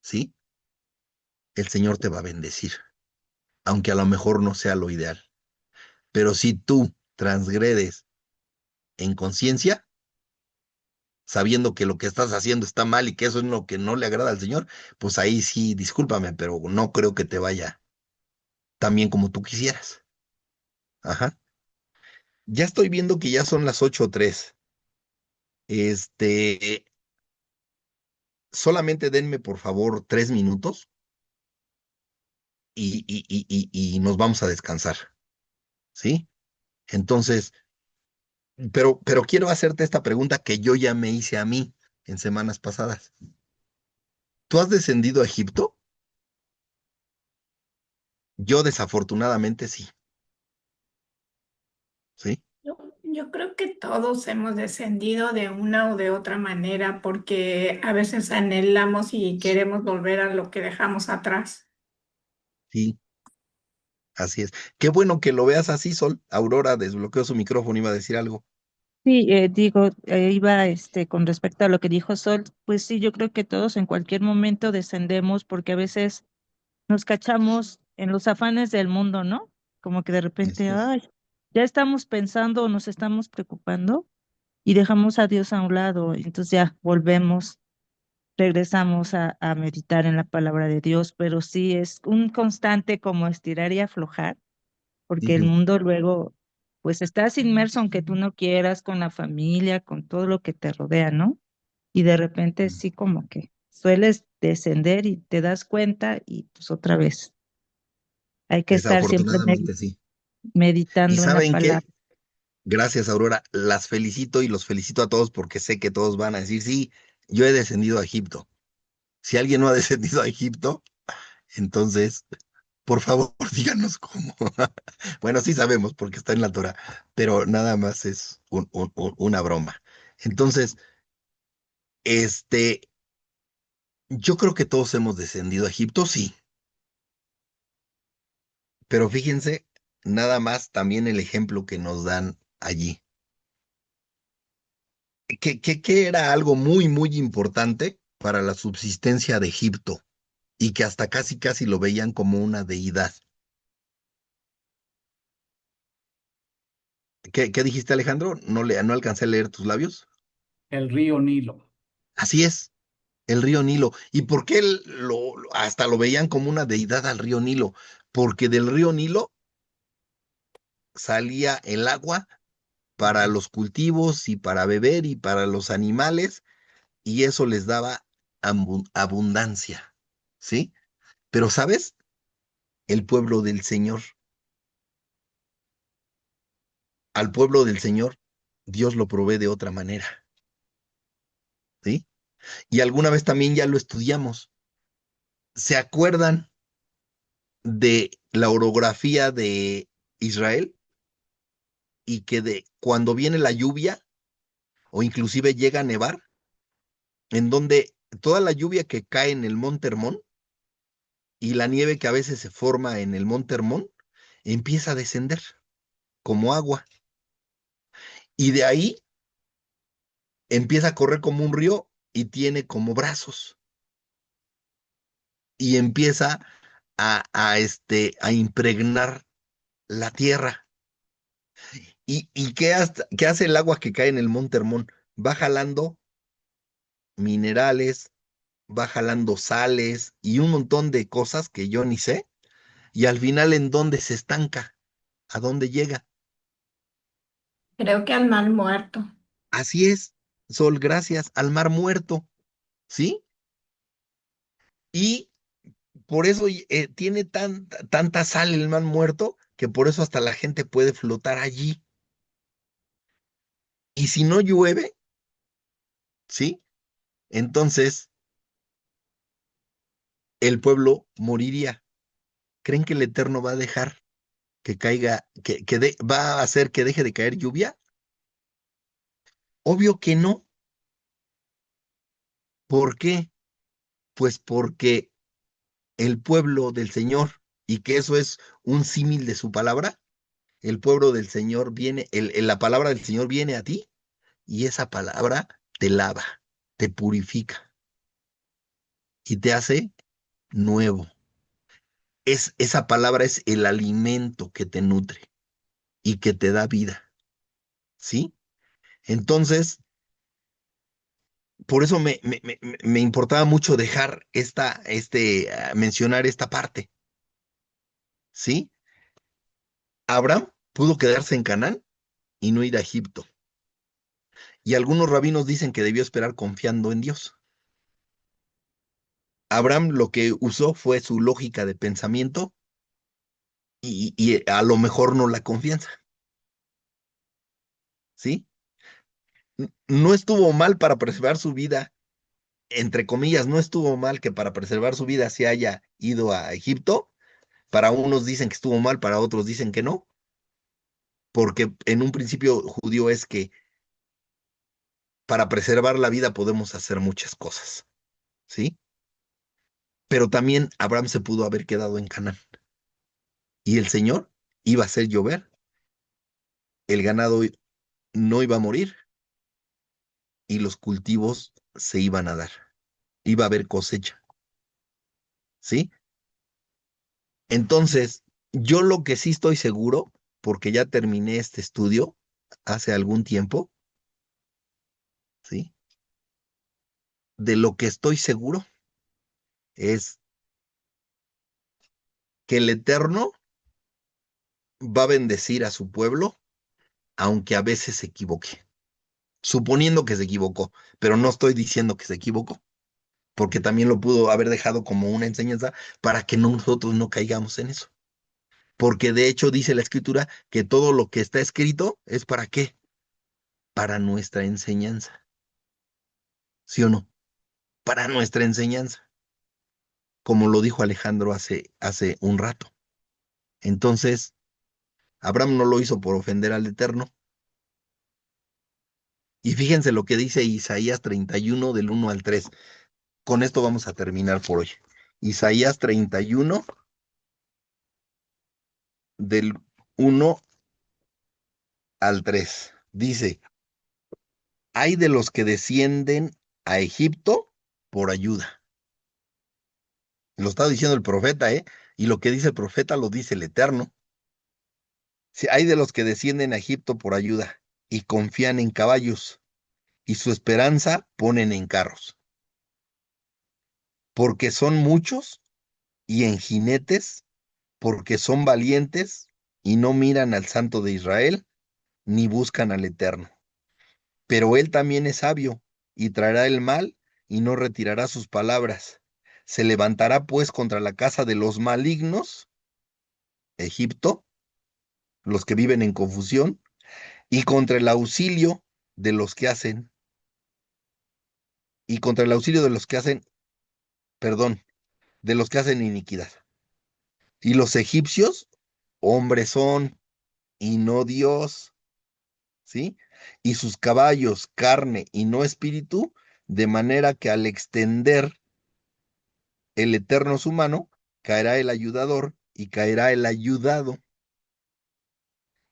A: ¿sí? El Señor te va a bendecir, aunque a lo mejor no sea lo ideal. Pero si tú transgredes en conciencia, sabiendo que lo que estás haciendo está mal y que eso es lo que no le agrada al Señor, pues ahí sí, discúlpame, pero no creo que te vaya tan bien como tú quisieras. Ajá. Ya estoy viendo que ya son las 8:03. Este, Solamente denme por favor 3 minutos y nos vamos a descansar, ¿sí? Entonces, pero quiero hacerte esta pregunta que yo ya me hice a mí en semanas pasadas. ¿Tú has descendido a Egipto? Yo desafortunadamente sí, ¿sí?
E: Yo creo que todos hemos descendido de una o de otra manera porque a veces anhelamos y queremos volver a lo que dejamos atrás.
A: Sí, así es. Qué bueno que lo veas así, Sol. Aurora desbloqueó su micrófono, iba a decir algo.
G: Sí, digo, iba con respecto a lo que dijo Sol, pues sí, yo creo que todos en cualquier momento descendemos porque a veces nos cachamos en los afanes del mundo, ¿no? Como que de repente,
A: Así es.
G: ay, ya estamos pensando o nos estamos preocupando y dejamos a Dios a un lado, entonces ya volvemos, regresamos a meditar en la palabra de Dios, pero sí es un constante como estirar y aflojar, porque el
A: Ujú.
G: mundo luego, pues estás inmerso aunque tú no quieras, con la familia, con todo lo que te rodea, ¿no? Y de repente sí como que sueles descender y te das cuenta y pues otra vez. Hay que estar siempre
A: Desafortunadamente, sí. ¿Y
G: meditando en la
A: saben
G: palabra.
A: qué? Gracias, Aurora. Las felicito y los felicito a todos porque sé que todos van a decir, sí, yo he descendido a Egipto. Si alguien no ha descendido a Egipto, entonces, por favor, díganos cómo. Bueno, sí sabemos porque está en la Torah, pero nada más es una broma. Entonces, este, yo creo que todos hemos descendido a Egipto, sí, pero fíjense, nada más también el ejemplo que nos dan allí. Que era algo muy, muy importante para la subsistencia de Egipto y que hasta casi, casi lo veían como una deidad. ¿Qué dijiste, Alejandro? No alcancé a leer tus labios.
F: El río Nilo.
A: Así es, el río Nilo. ¿Y por qué hasta lo veían como una deidad al río Nilo? Porque del río Nilo salía el agua para los cultivos y para beber y para los animales, y eso les daba abundancia, ¿sí? Pero, ¿sabes? El pueblo del Señor, al pueblo del Señor, Dios lo provee de otra manera, ¿sí? Y alguna vez también ya lo estudiamos. ¿Se acuerdan de la orografía de Israel? Y que de cuando viene la lluvia o inclusive llega a nevar, en donde toda la lluvia que cae en el Monte Hermón y la nieve que a veces se forma en el Monte Hermón empieza a descender como agua y de ahí empieza a correr como un río y tiene como brazos y empieza a impregnar la tierra. ¿Y qué hace el agua que cae en el Monte Hermón? Va jalando minerales, va jalando sales y un montón de cosas que yo ni sé, y al final ¿en dónde se estanca? ¿A dónde llega?
E: Creo que al mal muerto.
A: Así es, Sol, gracias, al mar muerto, ¿sí? Y por eso tiene tanta sal el mar muerto que por eso hasta la gente puede flotar allí. Y si no llueve, ¿sí? Entonces el pueblo moriría. ¿Creen que el Eterno va a dejar que caiga, va a hacer que deje de caer lluvia? Obvio que no. ¿Por qué? Pues porque el pueblo del Señor, y que eso es un símil de su palabra, el pueblo del Señor viene, la palabra del Señor viene a ti y esa palabra te lava, te purifica y te hace nuevo. Esa palabra es el alimento que te nutre y que te da vida, ¿sí? Entonces, por eso me importaba mucho dejar mencionar esta parte, ¿sí? Abraham pudo quedarse en Canaán y no ir a Egipto. Y algunos rabinos dicen que debió esperar confiando en Dios. Abraham lo que usó fue su lógica de pensamiento y a lo mejor no la confianza, ¿sí? No estuvo mal para preservar su vida, entre comillas, no estuvo mal que para preservar su vida se haya ido a Egipto. Para unos dicen que estuvo mal, para otros dicen que no. porque en un principio judío es que para preservar la vida podemos hacer muchas cosas, ¿sí? Pero también Abraham se pudo haber quedado en Canaán y el Señor iba a hacer llover, el ganado no iba a morir y los cultivos se iban a dar, iba a haber cosecha, ¿sí? Entonces, yo lo que sí estoy seguro, porque ya terminé este estudio hace algún tiempo, ¿sí? De lo que estoy seguro es que el Eterno va a bendecir a su pueblo, aunque a veces se equivoque, suponiendo que se equivocó, pero no estoy diciendo que se equivocó, porque también lo pudo haber dejado como una enseñanza para que nosotros no caigamos en eso. Porque de hecho dice la Escritura que todo lo que está escrito es para qué, para nuestra enseñanza, ¿sí o no? Para nuestra enseñanza, como lo dijo Alejandro hace un rato. Entonces, Abraham no lo hizo por ofender al Eterno. Y fíjense lo que dice Isaías 31 del 1 al 3. Con esto vamos a terminar por hoy. Isaías 31 del 1 al 3. Dice, hay de los que descienden a Egipto por ayuda. Lo está diciendo el profeta, ¿eh? Y lo que dice el profeta lo dice el Eterno. Si hay de los que descienden a Egipto por ayuda y confían en caballos y su esperanza ponen en carros, porque son muchos y en jinetes, porque son valientes y no miran al Santo de Israel ni buscan al Eterno. Pero él también es sabio y traerá el mal y no retirará sus palabras. Se levantará pues contra la casa de los malignos, Egipto, los que viven en confusión, y contra el auxilio de los que hacen, y contra el auxilio de los que hacen, perdón, de los que hacen iniquidad. Y los egipcios, hombres son y no Dios, ¿sí? Y sus caballos, carne y no espíritu, de manera que al extender el Eterno su mano, caerá el ayudador y caerá el ayudado,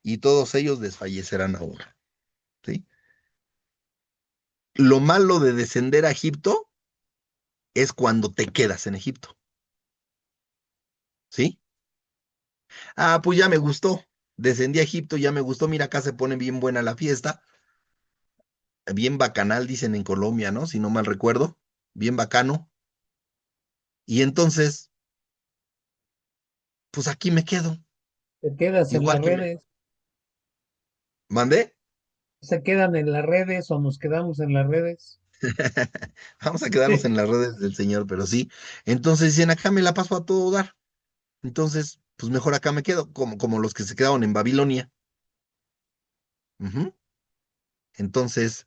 A: y todos ellos desfallecerán ahora, ¿sí? Lo malo de descender a Egipto es cuando te quedas en Egipto, ¿sí? Ah, pues ya me gustó. Descendí a Egipto, ya me gustó. Mira, acá se pone bien buena la fiesta. Bien bacanal, dicen en Colombia, ¿no? Si no mal recuerdo. Bien bacano. Y entonces, pues aquí me quedo.
D: Te quedas en
A: Igual
D: las
A: que me...
D: redes,
A: ¿Mandé?
D: se quedan en las redes o nos quedamos en las redes.
A: Vamos a quedarnos en las redes del Señor, pero sí. Entonces dicen, acá me la paso a todo dar. Entonces, pues mejor acá me quedo, como los que se quedaron en Babilonia. Ujú. Entonces,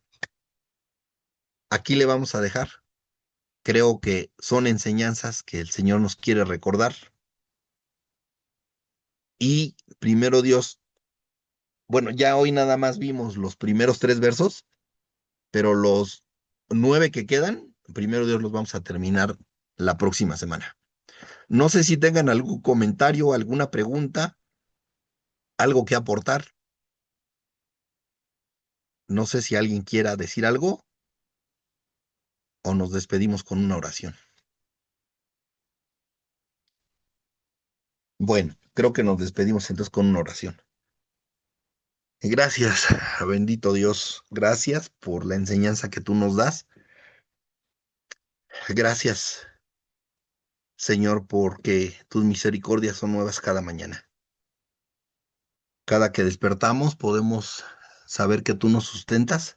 A: aquí le vamos a dejar. Creo que son enseñanzas que el Señor nos quiere recordar. Y primero Dios, bueno, ya hoy nada más vimos los primeros 3 versos, pero los 9 que quedan, primero Dios los vamos a terminar la próxima semana. No sé si tengan algún comentario, alguna pregunta, algo que aportar. No sé si alguien quiera decir algo o nos despedimos con una oración. Bueno, creo que nos despedimos entonces con una oración. Gracias, bendito Dios. Gracias por la enseñanza que tú nos das. Gracias, Señor, porque tus misericordias son nuevas cada mañana. Cada que despertamos podemos saber que tú nos sustentas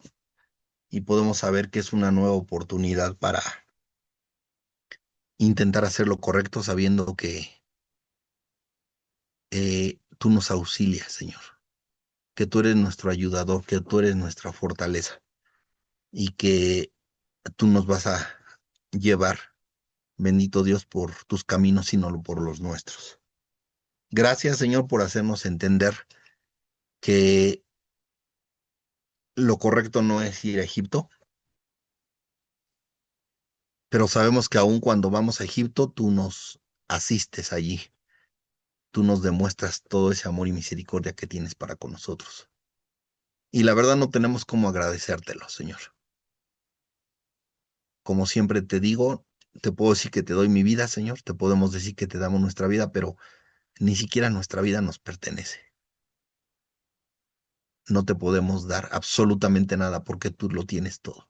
A: y podemos saber que es una nueva oportunidad para intentar hacer lo correcto sabiendo que tú nos auxilias, Señor, que tú eres nuestro ayudador, que tú eres nuestra fortaleza y que tú nos vas a llevar, bendito Dios, por tus caminos y no por los nuestros. Gracias, Señor, por hacernos entender que lo correcto no es ir a Egipto, pero sabemos que aun cuando vamos a Egipto, tú nos asistes allí, tú nos demuestras todo ese amor y misericordia que tienes para con nosotros. Y la verdad no tenemos cómo agradecértelo, Señor. Como siempre te digo, te puedo decir que te doy mi vida, Señor, te podemos decir que te damos nuestra vida, pero ni siquiera nuestra vida nos pertenece. No te podemos dar absolutamente nada porque tú lo tienes todo.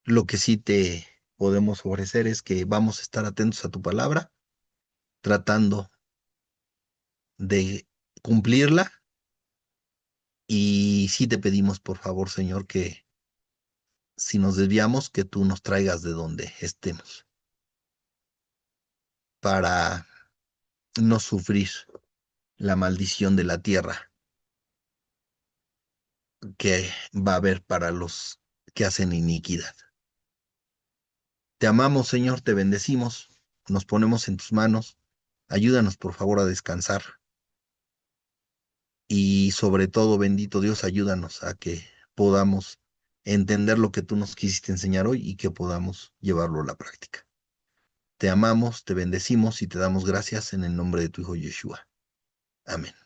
A: Lo que sí te podemos ofrecer es que vamos a estar atentos a tu palabra, tratando de cumplirla. Y sí te pedimos, por favor, Señor, que si nos desviamos, que tú nos traigas de donde estemos para no sufrir la maldición de la tierra que va a haber para los que hacen iniquidad. Te amamos, Señor, te bendecimos, nos ponemos en tus manos. Ayúdanos, por favor, a descansar. Y sobre todo, bendito Dios, ayúdanos a que podamos entender lo que tú nos quisiste enseñar hoy y que podamos llevarlo a la práctica. Te amamos, te bendecimos y te damos gracias en el nombre de tu Hijo Yeshua. Amén.